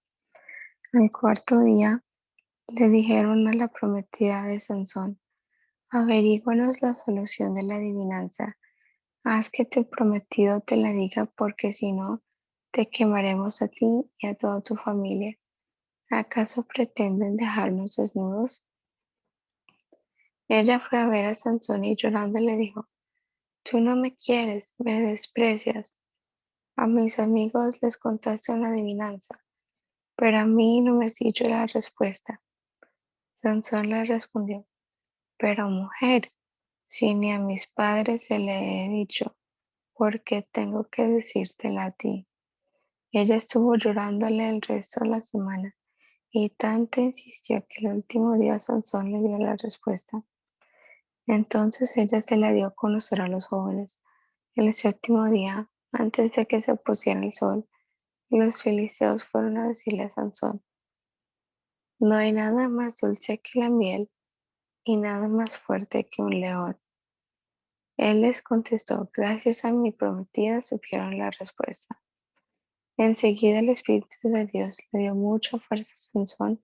Al cuarto día le dijeron a la prometida de Sansón: averíguanos la solución de la adivinanza. Haz que tu prometido te la diga, porque si no, te quemaremos a ti y a toda tu familia. ¿Acaso pretenden dejarnos desnudos? Ella fue a ver a Sansón y llorando le dijo: tú no me quieres, me desprecias. A mis amigos les contaste una adivinanza, pero a mí no me has dicho la respuesta. Sansón le respondió: pero mujer, si ni a mis padres se le he dicho, ¿por qué tengo que decírtela a ti? Ella estuvo llorándole el resto de la semana y tanto insistió que el último día Sansón le dio la respuesta. Entonces ella se la dio a conocer a los jóvenes. El séptimo día, antes de que se pusiera el sol, los filisteos fueron a decirle a Sansón: no hay nada más dulce que la miel y nada más fuerte que un león. Él les contestó: gracias a mi prometida supieron la respuesta. Enseguida el Espíritu de Dios le dio mucha fuerza a Sansón.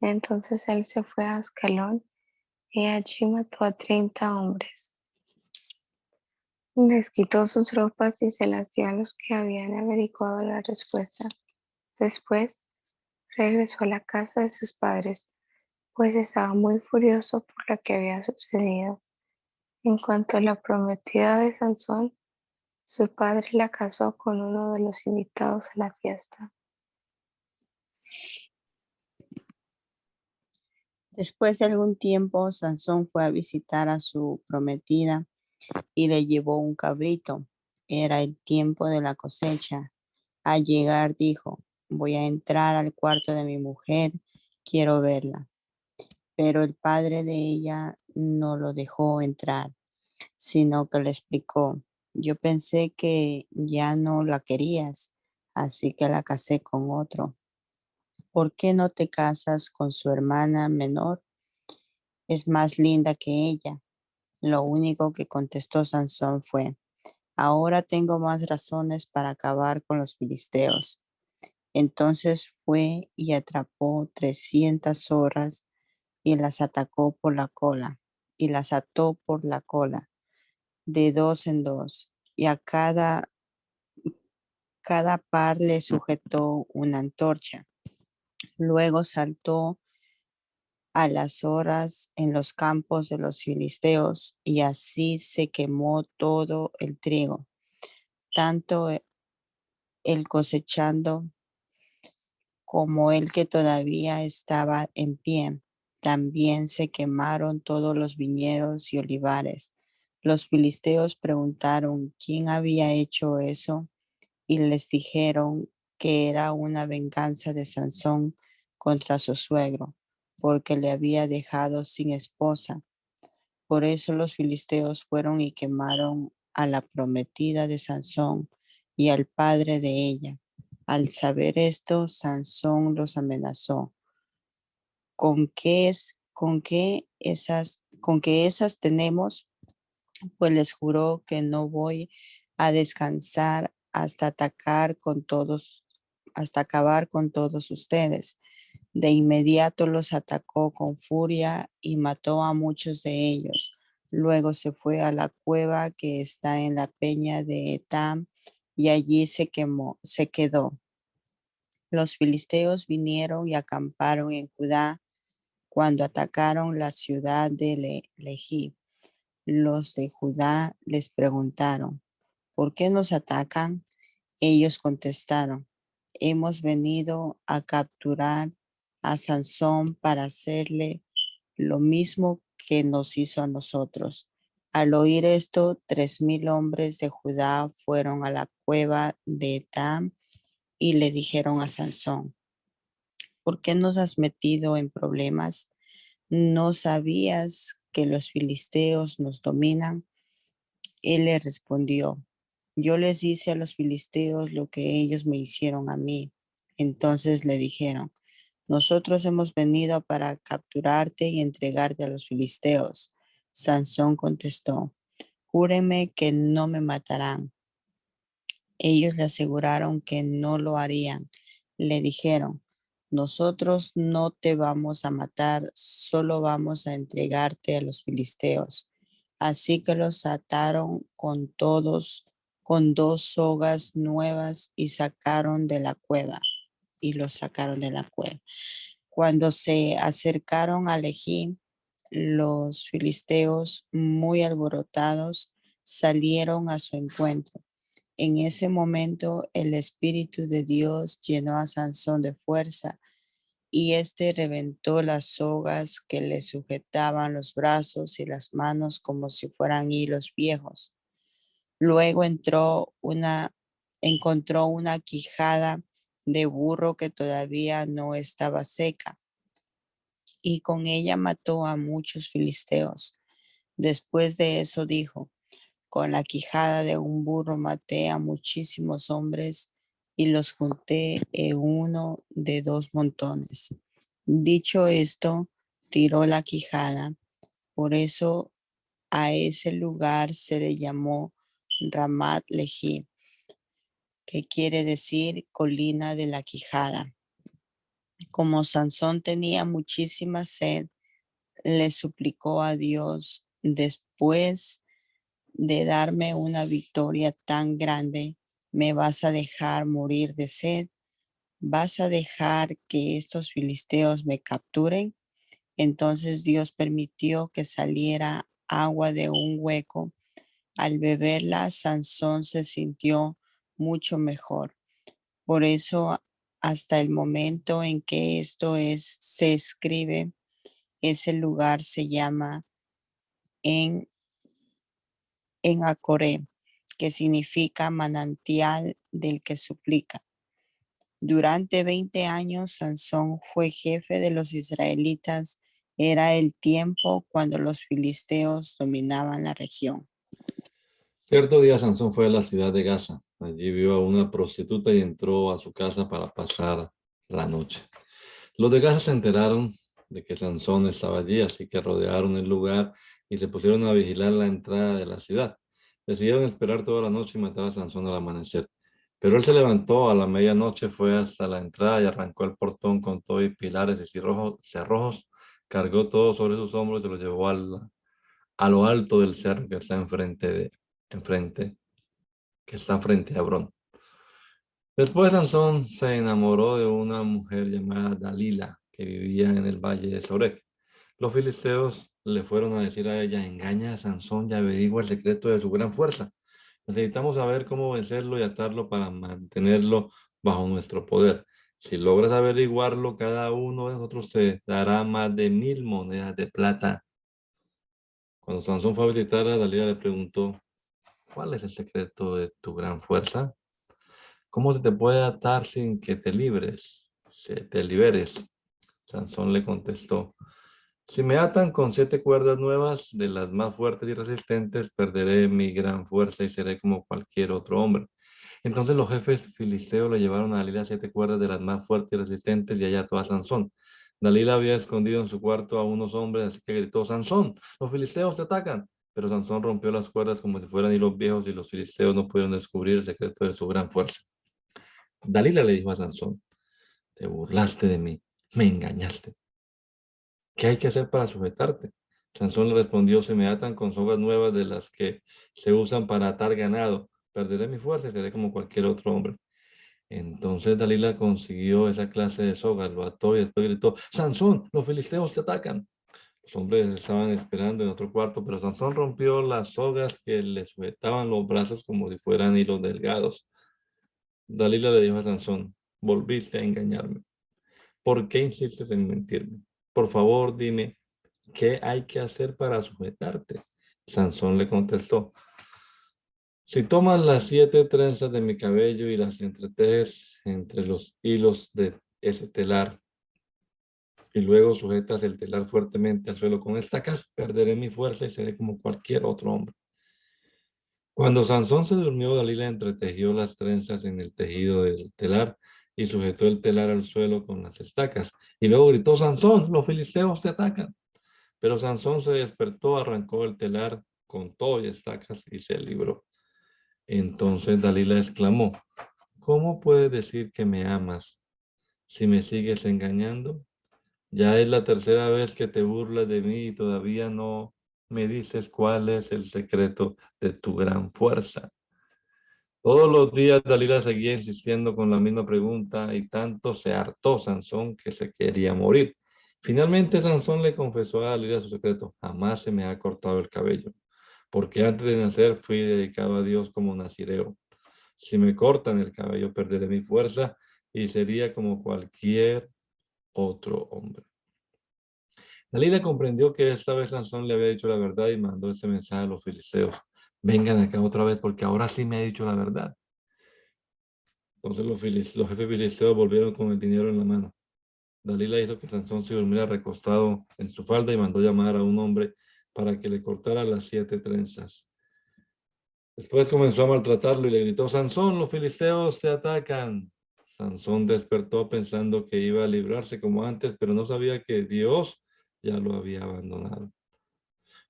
Entonces él se fue a Ascalón y allí mató a 30 hombres. Les quitó sus ropas y se las dio a los que habían averiguado la respuesta. Después regresó a la casa de sus padres, pues estaba muy furioso por lo que había sucedido. En cuanto a la prometida de Sansón, su padre la casó con uno de los invitados a la fiesta. Después de algún tiempo, Sansón fue a visitar a su prometida y le llevó un cabrito. Era el tiempo de la cosecha. Al llegar dijo: voy a entrar al cuarto de mi mujer, quiero verla. Pero el padre de ella no lo dejó entrar, sino que le explicó: yo pensé que ya no la querías, así que la casé con otro. ¿Por qué no te casas con su hermana menor? Es más linda que ella. Lo único que contestó Sansón fue: ahora tengo más razones para acabar con los filisteos. Entonces fue y atrapó 300 zorras y las atacó por la cola y las ató por la cola de dos en dos, y a cada par le sujetó una antorcha. Luego saltó a las horas en los campos de los filisteos, y así se quemó todo el trigo, tanto el cosechando como el que todavía estaba en pie. También se quemaron todos los viñedos y olivares. Los filisteos preguntaron quién había hecho eso, y les dijeron que era una venganza de Sansón contra su suegro, porque le había dejado sin esposa. Por eso los filisteos fueron y quemaron a la prometida de Sansón y al padre de ella. Al saber esto, Sansón los amenazó: con que esas tenemos, pues les juró que no voy a descansar hasta acabar con todos ustedes. De inmediato los atacó con furia y mató a muchos de ellos. Luego se fue a la cueva que está en la peña de Etam y allí se quedó. Los filisteos vinieron y acamparon en Judá cuando atacaron la ciudad de Lehi. Los de Judá les preguntaron, ¿por qué nos atacan? Ellos contestaron, hemos venido a capturar a Sansón para hacerle lo mismo que nos hizo a nosotros. Al oír esto, 3,000 hombres de Judá fueron a la cueva de Etam y le dijeron a Sansón, ¿por qué nos has metido en problemas? ¿No sabías que los filisteos nos dominan? Él le respondió, yo les hice a los filisteos lo que ellos me hicieron a mí. Entonces le dijeron, nosotros hemos venido para capturarte y entregarte a los filisteos. Sansón contestó, júrenme que no me matarán. Ellos le aseguraron que no lo harían. Le dijeron, nosotros no te vamos a matar, solo vamos a entregarte a los filisteos. Así que los ataron con 2 sogas nuevas y sacaron de la cueva. Los sacaron de la cueva. Cuando se acercaron a Lehi, los filisteos, muy alborotados, salieron a su encuentro. En ese momento el Espíritu de Dios llenó a Sansón de fuerza y éste reventó las sogas que le sujetaban los brazos y las manos como si fueran hilos viejos. Luego encontró una quijada de burro que todavía no estaba seca y con ella mató a muchos filisteos. Después de eso dijo, con la quijada de un burro maté a muchísimos hombres y los junté en uno de 2 montones. Dicho esto, tiró la quijada. Por eso a ese lugar se le llamó Ramat Lehi, que quiere decir colina de la quijada. Como Sansón tenía muchísima sed, le suplicó a Dios, después de darme una victoria tan grande, ¿me vas a dejar morir de sed? ¿Vas a dejar que estos filisteos me capturen? Entonces Dios permitió que saliera agua de un hueco. Al beberla, Sansón se sintió mucho mejor. Por eso, hasta el momento en que se escribe, ese lugar se llama en Acoré, que significa manantial del que suplica. Durante 20 años, Sansón fue jefe de los israelitas. Era el tiempo cuando los filisteos dominaban la región. Cierto día Sansón fue a la ciudad de Gaza. Allí vio a una prostituta y entró a su casa para pasar la noche. Los de Gaza se enteraron de que Sansón estaba allí, así que rodearon el lugar y se pusieron a vigilar la entrada de la ciudad. Decidieron esperar toda la noche y matar a Sansón al amanecer. Pero él se levantó a la medianoche, fue hasta la entrada y arrancó el portón con todo y pilares y cerrojos, cargó todo sobre sus hombros y se lo llevó a lo alto del cerro que está que está frente a Hebrón. Después Sansón se enamoró de una mujer llamada Dalila que vivía en el valle de Sorek. Los filisteos le fueron a decir a ella, engaña a Sansón y averigua el secreto de su gran fuerza. Necesitamos saber cómo vencerlo y atarlo para mantenerlo bajo nuestro poder. Si logras averiguarlo, cada uno de nosotros te dará más de 1,000 monedas de plata. Cuando Sansón fue a visitar a Dalila, le preguntó, ¿cuál es el secreto de tu gran fuerza? ¿Cómo se te puede atar sin que te liberes? Sansón le contestó, si me atan con 7 cuerdas nuevas de las más fuertes y resistentes, perderé mi gran fuerza y seré como cualquier otro hombre. Entonces los jefes filisteos le llevaron a Dalila 7 cuerdas de las más fuertes y resistentes y allá ató a Sansón. Dalila había escondido en su cuarto a unos hombres, así que gritó: Sansón, los filisteos te atacan. Pero Sansón rompió las cuerdas como si fueran hilos viejos y los filisteos no pudieron descubrir el secreto de su gran fuerza. Dalila le dijo a Sansón: te burlaste de mí, me engañaste. ¿Qué hay que hacer para sujetarte? Sansón le respondió: si me atan con sogas nuevas de las que se usan para atar ganado, perderé mi fuerza y seré como cualquier otro hombre. Entonces Dalila consiguió esa clase de sogas, lo ató y después gritó: Sansón, los filisteos te atacan. Los hombres estaban esperando en otro cuarto, pero Sansón rompió las sogas que le sujetaban los brazos como si fueran hilos delgados. Dalila le dijo a Sansón: volviste a engañarme. ¿Por qué insistes en mentirme? Por favor, dime, ¿qué hay que hacer para sujetarte? Sansón le contestó: si tomas las 7 trenzas de mi cabello y las entretejes entre los hilos de ese telar, y luego sujetas el telar fuertemente al suelo con estacas, perderé mi fuerza y seré como cualquier otro hombre. Cuando Sansón se durmió, Dalila entretejió las trenzas en el tejido del telar y sujetó el telar al suelo con las estacas. Y luego gritó: Sansón, los filisteos te atacan. Pero Sansón se despertó, arrancó el telar con todo y estacas y se libró. Entonces Dalila exclamó: ¿cómo puedes decir que me amas si me sigues engañando? Ya es la tercera vez que te burlas de mí y todavía no me dices cuál es el secreto de tu gran fuerza. Todos los días Dalila seguía insistiendo con la misma pregunta y tanto se hartó Sansón que se quería morir. Finalmente Sansón le confesó a Dalila su secreto: jamás se me ha cortado el cabello, porque antes de nacer fui dedicado a Dios como nazireo. Si me cortan el cabello perderé mi fuerza y sería como cualquier otro hombre. Dalila comprendió que esta vez Sansón le había dicho la verdad y mandó este mensaje a los filisteos: vengan acá otra vez porque ahora sí me ha dicho la verdad. Entonces los jefes filisteos volvieron con el dinero en la mano. Dalila hizo que Sansón se durmiera recostado en su falda y mandó llamar a un hombre para que le cortara las 7 trenzas. Después comenzó a maltratarlo y le gritó: Sansón, los filisteos te atacan. Sansón despertó pensando que iba a librarse como antes, pero no sabía que Dios ya lo había abandonado.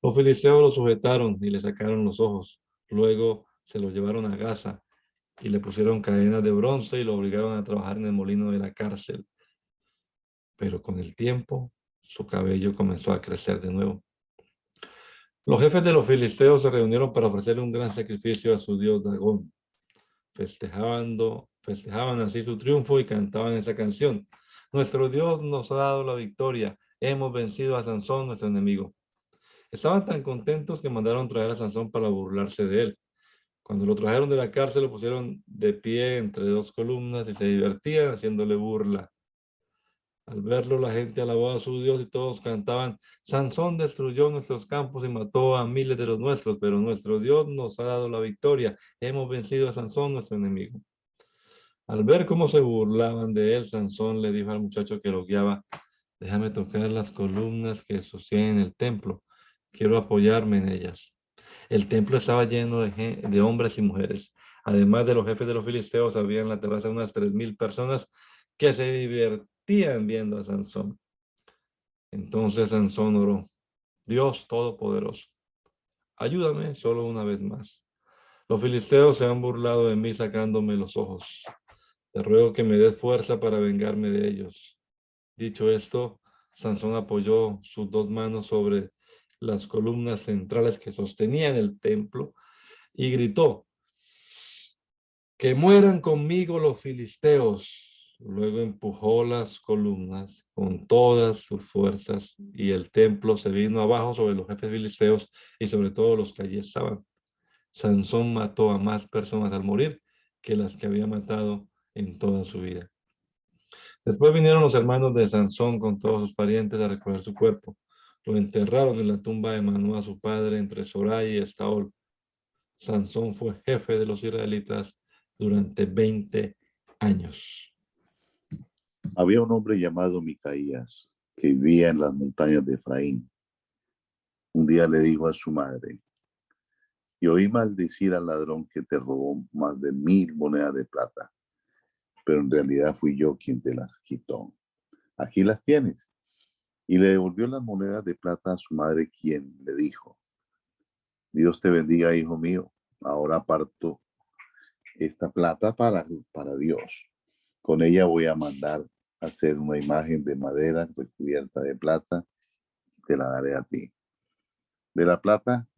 Los filisteos lo sujetaron y le sacaron los ojos. Luego se lo llevaron a Gaza y le pusieron cadenas de bronce y lo obligaron a trabajar en el molino de la cárcel. Pero con el tiempo, su cabello comenzó a crecer de nuevo. Los jefes de los filisteos se reunieron para ofrecerle un gran sacrificio a su dios Dagón. Festejaban así su triunfo y cantaban esa canción: nuestro Dios nos ha dado la victoria, hemos vencido a Sansón, nuestro enemigo. Estaban tan contentos que mandaron traer a Sansón para burlarse de él. Cuando lo trajeron de la cárcel, lo pusieron de pie entre 2 columnas y se divertían haciéndole burla. Al verlo, la gente alabó a su Dios y todos cantaban: Sansón destruyó nuestros campos y mató a miles de los nuestros, pero nuestro Dios nos ha dado la victoria. Hemos vencido a Sansón, nuestro enemigo. Al ver cómo se burlaban de él, Sansón le dijo al muchacho que lo guiaba: déjame tocar las columnas que sostienen el templo. Quiero apoyarme en ellas. El templo estaba lleno de hombres y mujeres. Además de los jefes de los filisteos, había en la terraza unas 3,000 personas que se divertían viendo a Sansón. Entonces Sansón oró: Dios Todopoderoso, ayúdame solo una vez más. Los filisteos se han burlado de mí sacándome los ojos. Te ruego que me des fuerza para vengarme de ellos. Dicho esto, Sansón apoyó sus 2 manos sobre las columnas centrales que sostenían el templo y gritó: que mueran conmigo los filisteos. Luego empujó las columnas con todas sus fuerzas y el templo se vino abajo sobre los jefes filisteos y sobre todos los que allí estaban. Sansón mató a más personas al morir que las que había matado en toda su vida. Después vinieron los hermanos de Sansón con todos sus parientes a recoger su cuerpo. Lo enterraron en la tumba de Manoa, su padre, entre Sorai y Estaol. Sansón fue jefe de los israelitas durante 20 años. Había un hombre llamado Micaías que vivía en las montañas de Efraín. Un día le dijo a su madre: y oí maldecir al ladrón que te robó más de 1,000 monedas de plata, pero en realidad fui yo quien te las quitó. Aquí las tienes. Y le devolvió las monedas de plata a su madre, quien le dijo: Dios te bendiga, hijo mío. Ahora aparto esta plata para Dios. Con ella voy a mandar hacer una imagen de madera recubierta de plata y te la daré a ti. De la plata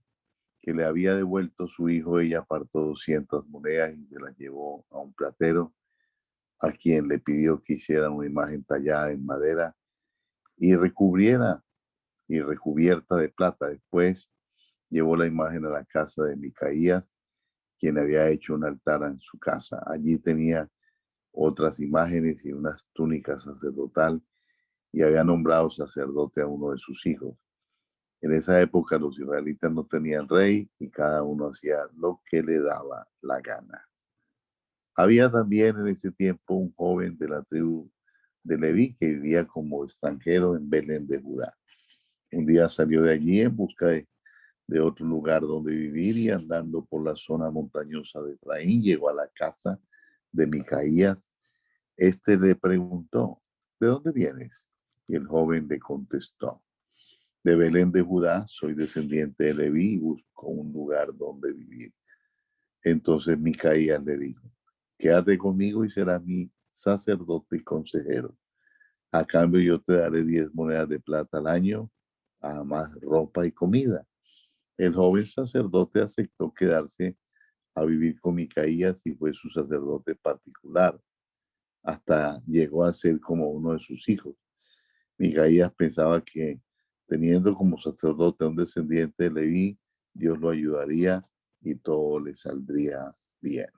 que le había devuelto su hijo, ella apartó 200 monedas y se las llevó a un platero, a quien le pidió que hiciera una imagen tallada en madera y recubierta de plata. Después llevó la imagen a la casa de Micaías, quien había hecho un altar en su casa. Allí tenía otras imágenes y unas túnicas sacerdotal, y había nombrado sacerdote a uno de sus hijos. En esa época los israelitas no tenían rey y cada uno hacía lo que le daba la gana. Había también en ese tiempo un joven de la tribu de Leví que vivía como extranjero en Belén de Judá. Un día salió de allí en busca de otro lugar donde vivir, y andando por la zona montañosa de Efraín llegó a la casa de Micaías. Este le preguntó: ¿de dónde vienes? Y el joven le contestó: de Belén de Judá, soy descendiente de Leví y busco un lugar donde vivir. Entonces Micaías le dijo: quédate conmigo y serás mi sacerdote y consejero. A cambio yo te daré 10 monedas de plata al año, a más ropa y comida. El joven sacerdote aceptó quedarse a vivir con Micaías y fue su sacerdote particular. Hasta llegó a ser como uno de sus hijos. Micaías pensaba que teniendo como sacerdote a un descendiente de Leví, Dios lo ayudaría y todo le saldría bien.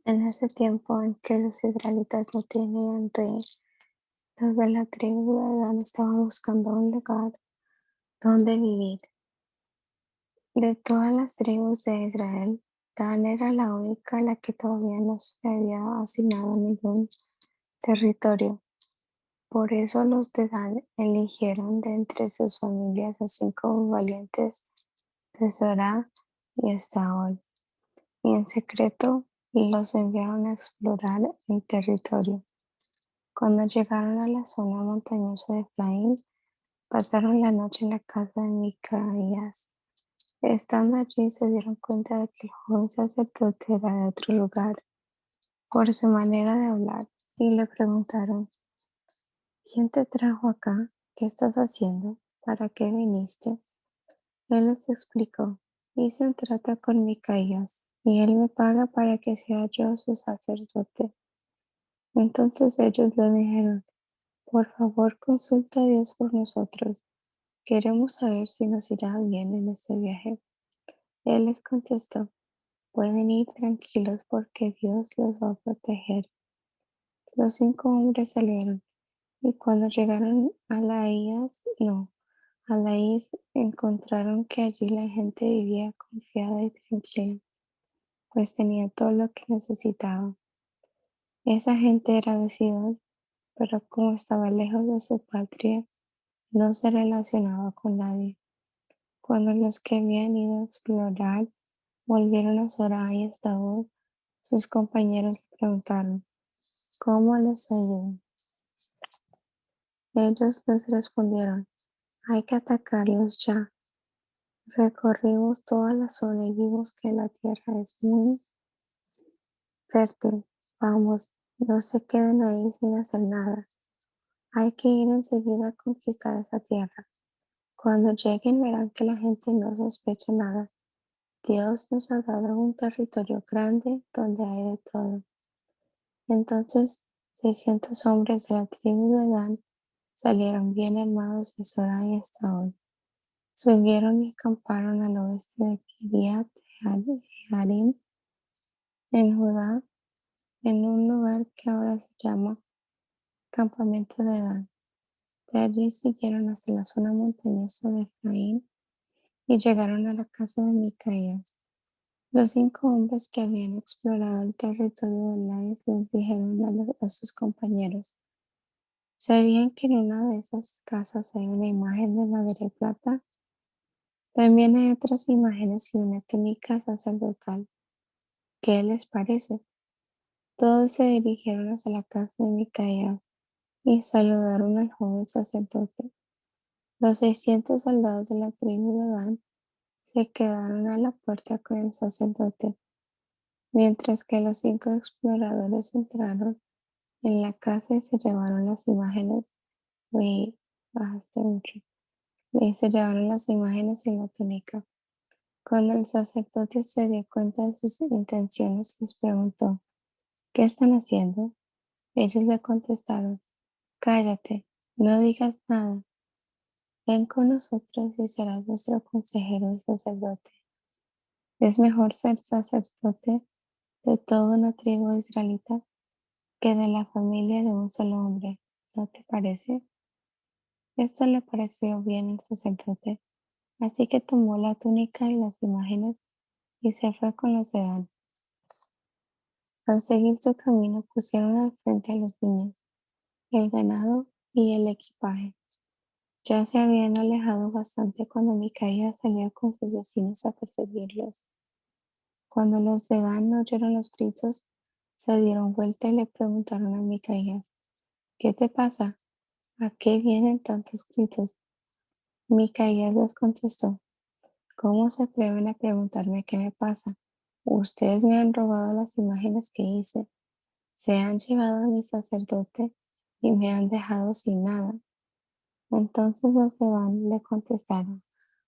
En ese tiempo en que los israelitas no tenían rey, los de la tribu de Dan estaban buscando un lugar donde vivir. De todas las tribus de Israel, Dan era la única a la que todavía no se le había asignado ningún territorio. Por eso los de Dan eligieron de entre sus familias a 5 valientes de Zorá y Estaol, y en secreto los enviaron a explorar el territorio. Cuando llegaron a la zona montañosa de Efraín, pasaron la noche en la casa de Micaías. Estando allí se dieron cuenta de que el joven sacerdote era de otro lugar por su manera de hablar, y le preguntaron: ¿quién te trajo acá? ¿Qué estás haciendo? ¿Para qué viniste? Él les explicó: hice un trato con Micaías y él me paga para que sea yo su sacerdote. Entonces ellos le dijeron: por favor, consulta a Dios por nosotros. Queremos saber si nos irá bien en este viaje. Él les contestó: pueden ir tranquilos porque Dios los va a proteger. Los 5 hombres salieron, y cuando llegaron a Laís, encontraron que allí la gente vivía confiada y tranquila, pues tenía todo lo que necesitaba. Esa gente era de Sidón, pero como estaba lejos de su patria, no se relacionaba con nadie. Cuando los que habían ido a explorar volvieron a Soraya y Estaol, sus compañeros le preguntaron: ¿cómo les ayudó? Ellos les respondieron: hay que atacarlos ya. Recorrimos toda la zona y vimos que la tierra es muy fértil. Vamos, no se queden ahí sin hacer nada. Hay que ir enseguida a conquistar esa tierra. Cuando lleguen verán que la gente no sospecha nada. Dios nos ha dado un territorio grande donde hay de todo. Entonces 600 hombres de la tribu de Dan salieron bien armados de Zorá y Estaol. Subieron y acamparon al oeste de Kiriat Jearim, en Judá, en un lugar que ahora se llama Campamento de Dan. De allí siguieron hasta la zona montañosa de Efraín y llegaron a la casa de Micaías. Los 5 hombres que habían explorado el territorio de Laís les dijeron a sus compañeros: ¿sabían que en una de esas casas hay una imagen de madera y plata? También hay otras imágenes y una túnica sacerdotal. ¿Qué les parece? Todos se dirigieron hacia la casa de Micaías. y saludaron al joven sacerdote. Los 600 soldados de la tribu de Dan se quedaron a la puerta con el sacerdote, mientras que los 5 exploradores entraron en la casa y se llevaron las imágenes. Uy, bajaste mucho. Y se llevaron las imágenes y la túnica. Cuando el sacerdote se dio cuenta de sus intenciones, les preguntó, ¿qué están haciendo? Ellos le contestaron, cállate, no digas nada. Ven con nosotros y serás nuestro consejero y sacerdote. Es mejor ser sacerdote de toda una tribu israelita que de la familia de un solo hombre, ¿no te parece? Esto le pareció bien al sacerdote, así que tomó la túnica y las imágenes y se fue con los de Dan. Al seguir su camino pusieron al frente a los niños, el ganado y el equipaje. Ya se habían alejado bastante cuando Micaía salió con sus vecinos a perseguirlos. Cuando los de Dan oyeron los gritos, se dieron vuelta y le preguntaron a Micaías, ¿qué te pasa? ¿A qué vienen tantos gritos? Micaías les contestó, ¿cómo se atreven a preguntarme qué me pasa? Ustedes me han robado las imágenes que hice, se han llevado a mi sacerdote y me han dejado sin nada. Entonces los de Dan le contestaron,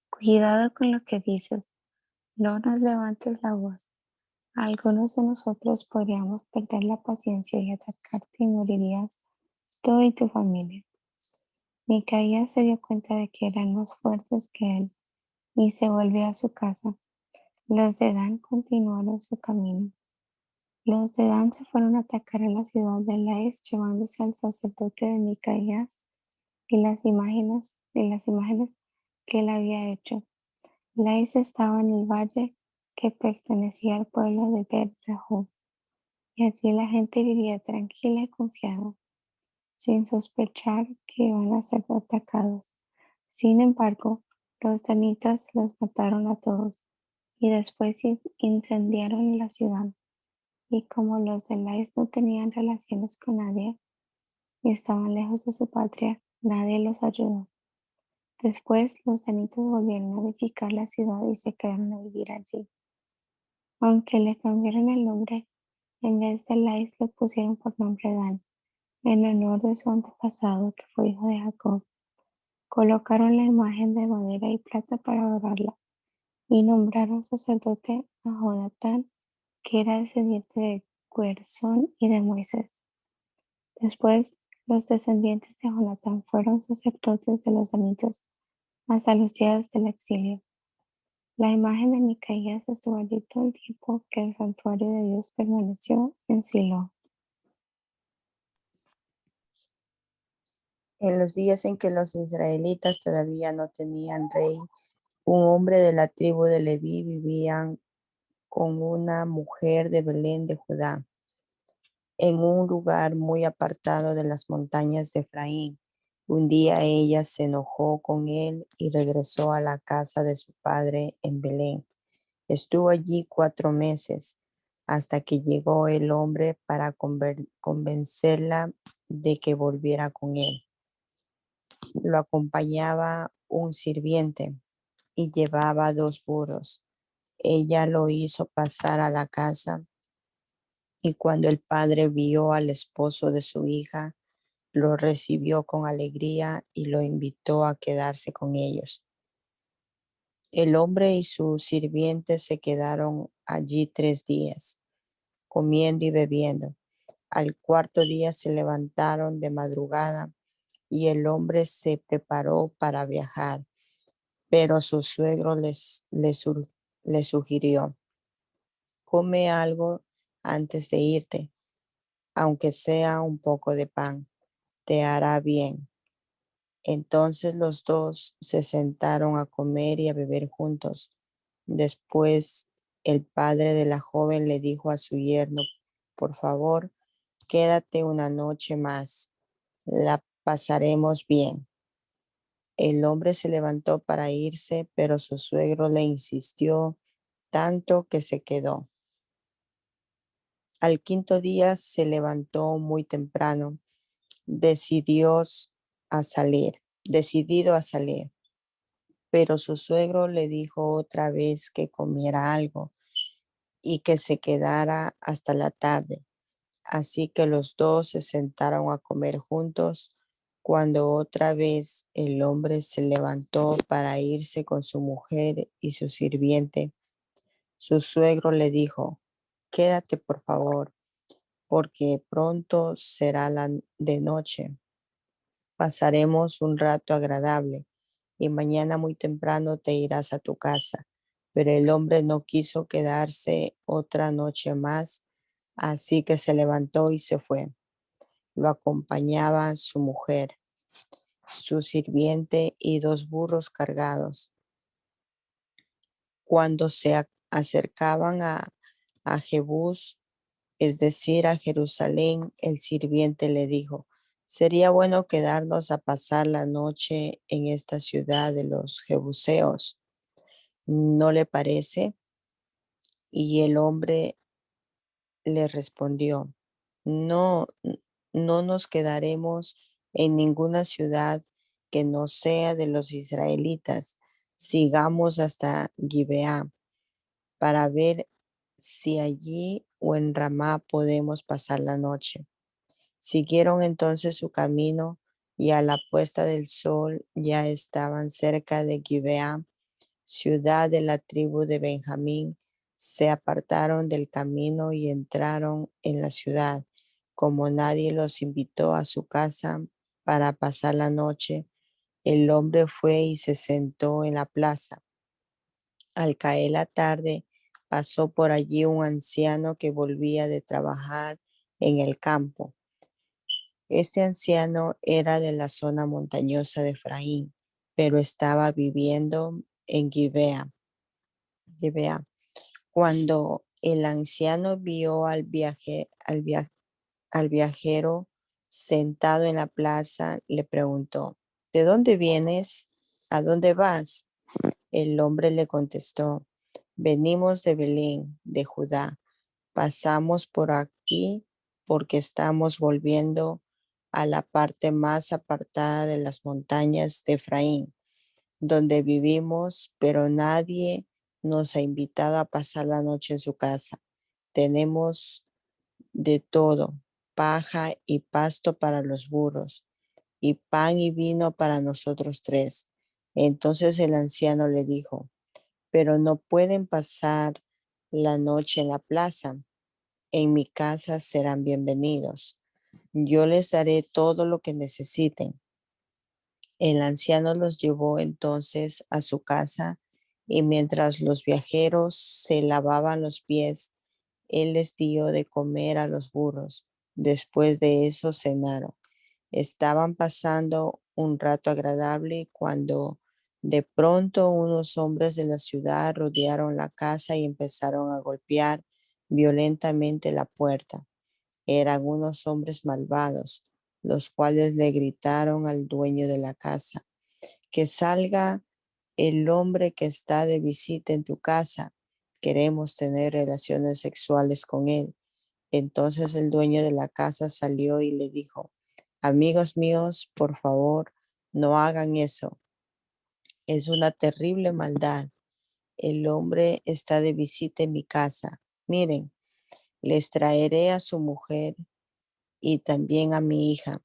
cuidado con lo que dices, no nos levantes la voz. Algunos de nosotros podríamos perder la paciencia y atacarte y morirías tú y tu familia. Micaías se dio cuenta de que eran más fuertes que él y se volvió a su casa. Los de Dan continuaron su camino. Los de Dan se fueron a atacar a la ciudad de Lais llevándose al sacerdote de Micaías y las imágenes que él había hecho. Lais estaba en el valle que pertenecía al pueblo de Bet-Rehob, y allí la gente vivía tranquila y confiada, sin sospechar que iban a ser atacados. Sin embargo, los danitas los mataron a todos y después incendiaron la ciudad. Y como los de Lais no tenían relaciones con nadie y estaban lejos de su patria, nadie los ayudó. Después los danitas volvieron a edificar la ciudad y se quedaron a vivir allí. Aunque le cambiaron el nombre, en vez de Lais le pusieron por nombre Dan, en honor de su antepasado que fue hijo de Jacob. Colocaron la imagen de madera y plata para adorarla y nombraron sacerdote a Jonatán, que era descendiente de Gersón y de Moisés. Después, los descendientes de Jonatán fueron sacerdotes de los danitas hasta los días del exilio. La imagen de Micaías estuvo allí todo el tiempo que el santuario de Dios permaneció en Silo. En los días en que los israelitas todavía no tenían rey, un hombre de la tribu de Leví vivía con una mujer de Belén de Judá, en un lugar muy apartado de las montañas de Efraín. Un día ella se enojó con él y regresó a la casa de su padre en Belén. Estuvo allí 4 meses hasta que llegó el hombre para convencerla de que volviera con él. Lo acompañaba un sirviente y llevaba 2 burros. Ella lo hizo pasar a la casa y cuando el padre vio al esposo de su hija, lo recibió con alegría y lo invitó a quedarse con ellos. El hombre y su sirviente se quedaron allí 3 días, comiendo y bebiendo. Al 4.º día se levantaron de madrugada y el hombre se preparó para viajar, pero su suegro le sugirió, come algo antes de irte, aunque sea un poco de pan, te hará bien. Entonces los dos se sentaron a comer y a beber juntos. Después el padre de la joven le dijo a su yerno, por favor, quédate una noche más, la pasaremos bien. El hombre se levantó para irse, pero su suegro le insistió tanto que se quedó. Al 5.º día se levantó muy temprano decidió decidido a salir. Pero su suegro le dijo otra vez que comiera algo y que se quedara hasta la tarde. Así que los dos se sentaron a comer juntos cuando otra vez el hombre se levantó para irse con su mujer y su sirviente. Su suegro le dijo, quédate por favor, porque pronto será de noche. Pasaremos un rato agradable y mañana muy temprano te irás a tu casa. Pero el hombre no quiso quedarse otra noche más, así que se levantó y se fue. Lo acompañaban su mujer, su sirviente y 2 burros cargados. Cuando se acercaban a Jebús, es decir, a Jerusalén, el sirviente le dijo, sería bueno quedarnos a pasar la noche en esta ciudad de los Jebuseos, ¿no le parece? Y el hombre le respondió, no, no nos quedaremos en ninguna ciudad que no sea de los israelitas. Sigamos hasta Gibeá para ver si allí o en Ramá podemos pasar la noche. Siguieron entonces su camino y a la puesta del sol ya estaban cerca de Gibeá, ciudad de la tribu de Benjamín. Se apartaron del camino y entraron en la ciudad. Como nadie los invitó a su casa para pasar la noche, el hombre fue y se sentó en la plaza. Al caer la tarde, pasó por allí un anciano que volvía de trabajar en el campo. Este anciano era de la zona montañosa de Efraín, pero estaba viviendo en Gibea. Cuando el anciano vio al viajero sentado en la plaza, le preguntó, ¿de dónde vienes? ¿A dónde vas? El hombre le contestó, venimos de Belén, de Judá. Pasamos por aquí porque estamos volviendo a la parte más apartada de las montañas de Efraín, donde vivimos, pero nadie nos ha invitado a pasar la noche en su casa. Tenemos de todo, paja y pasto para los burros, y pan y vino para nosotros 3. Entonces el anciano le dijo, pero no pueden pasar la noche en la plaza. En mi casa serán bienvenidos. Yo les daré todo lo que necesiten. El anciano los llevó entonces a su casa y mientras los viajeros se lavaban los pies, él les dio de comer a los burros. Después de eso cenaron. Estaban pasando un rato agradable cuando de pronto unos hombres de la ciudad rodearon la casa y empezaron a golpear violentamente la puerta. Eran unos hombres malvados, los cuales le gritaron al dueño de la casa, que salga el hombre que está de visita en tu casa. Queremos tener relaciones sexuales con él. Entonces el dueño de la casa salió y le dijo, amigos míos, por favor, no hagan eso. Es una terrible maldad. El hombre está de visita en mi casa. Miren, les traeré a su mujer y también a mi hija,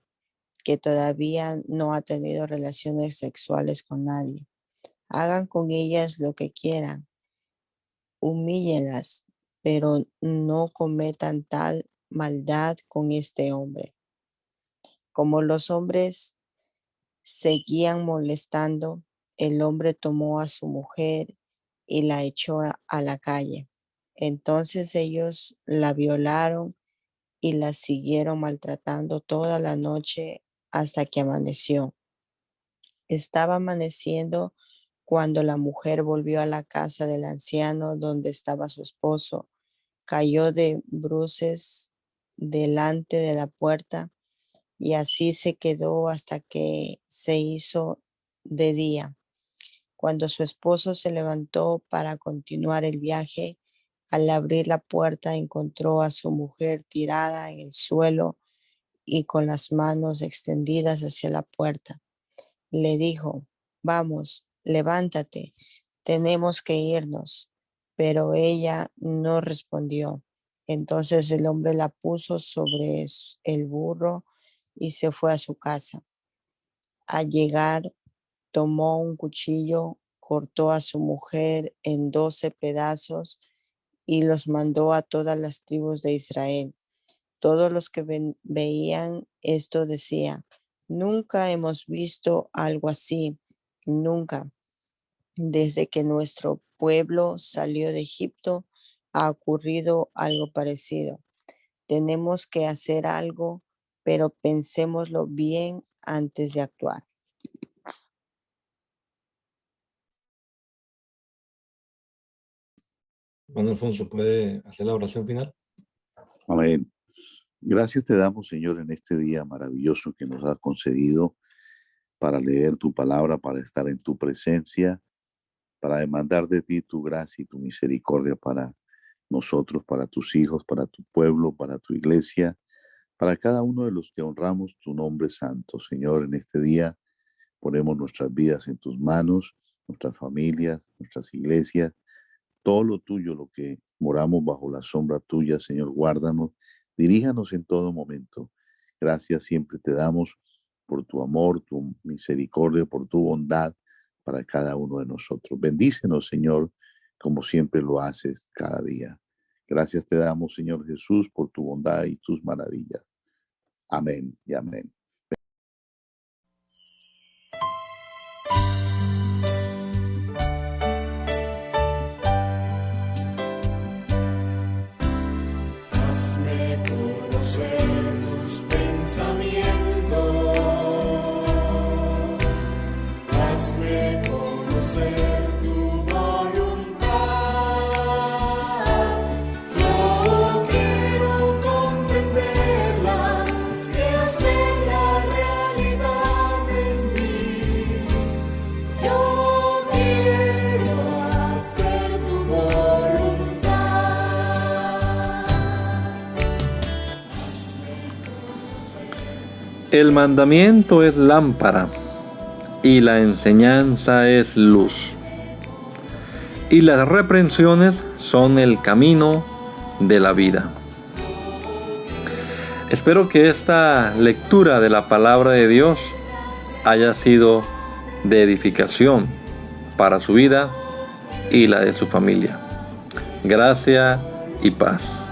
que todavía no ha tenido relaciones sexuales con nadie. Hagan con ellas lo que quieran, humíllenlas, pero no cometan tal maldad con este hombre. Como los hombres seguían molestando, el hombre tomó a su mujer y la echó a la calle. Entonces ellos la violaron y la siguieron maltratando toda la noche hasta que amaneció. Estaba amaneciendo cuando la mujer volvió a la casa del anciano donde estaba su esposo. Cayó de bruces delante de la puerta y así se quedó hasta que se hizo de día. Cuando su esposo se levantó para continuar el viaje, al abrir la puerta encontró a su mujer tirada en el suelo y con las manos extendidas hacia la puerta. Le dijo: vamos, levántate, tenemos que irnos. Pero ella no respondió. Entonces el hombre la puso sobre el burro y se fue a su casa. Al llegar, tomó un cuchillo, cortó a su mujer en 12 pedazos y los mandó a todas las tribus de Israel. Todos los que veían esto decían: nunca hemos visto algo así, nunca. Desde que nuestro pueblo salió de Egipto ha ocurrido algo parecido. Tenemos que hacer algo, pero pensémoslo bien antes de actuar. Hermano Alfonso, ¿puede hacer la oración final? Amén. Gracias te damos, Señor, en este día maravilloso que nos has concedido para leer tu palabra, para estar en tu presencia, para demandar de ti tu gracia y tu misericordia para nosotros, para tus hijos, para tu pueblo, para tu iglesia, para cada uno de los que honramos tu nombre santo. Señor, en este día ponemos nuestras vidas en tus manos, nuestras familias, nuestras iglesias, todo lo tuyo, lo que moramos bajo la sombra tuya, Señor, guárdanos, diríjanos en todo momento. Gracias siempre te damos por tu amor, tu misericordia, por tu bondad para cada uno de nosotros. Bendícenos, Señor, como siempre lo haces cada día. Gracias te damos, Señor Jesús, por tu bondad y tus maravillas. Amén y amén. Hazme conocer tus pensamientos, hazme conocer tu voluntad. Yo quiero comprenderla y hacerla realidad en mí. Yo quiero hacer tu voluntad. El mandamiento es lámpara y la enseñanza es luz. Y las reprensiones son el camino de la vida. Espero que esta lectura de la palabra de Dios haya sido de edificación para su vida y la de su familia. Gracia y paz.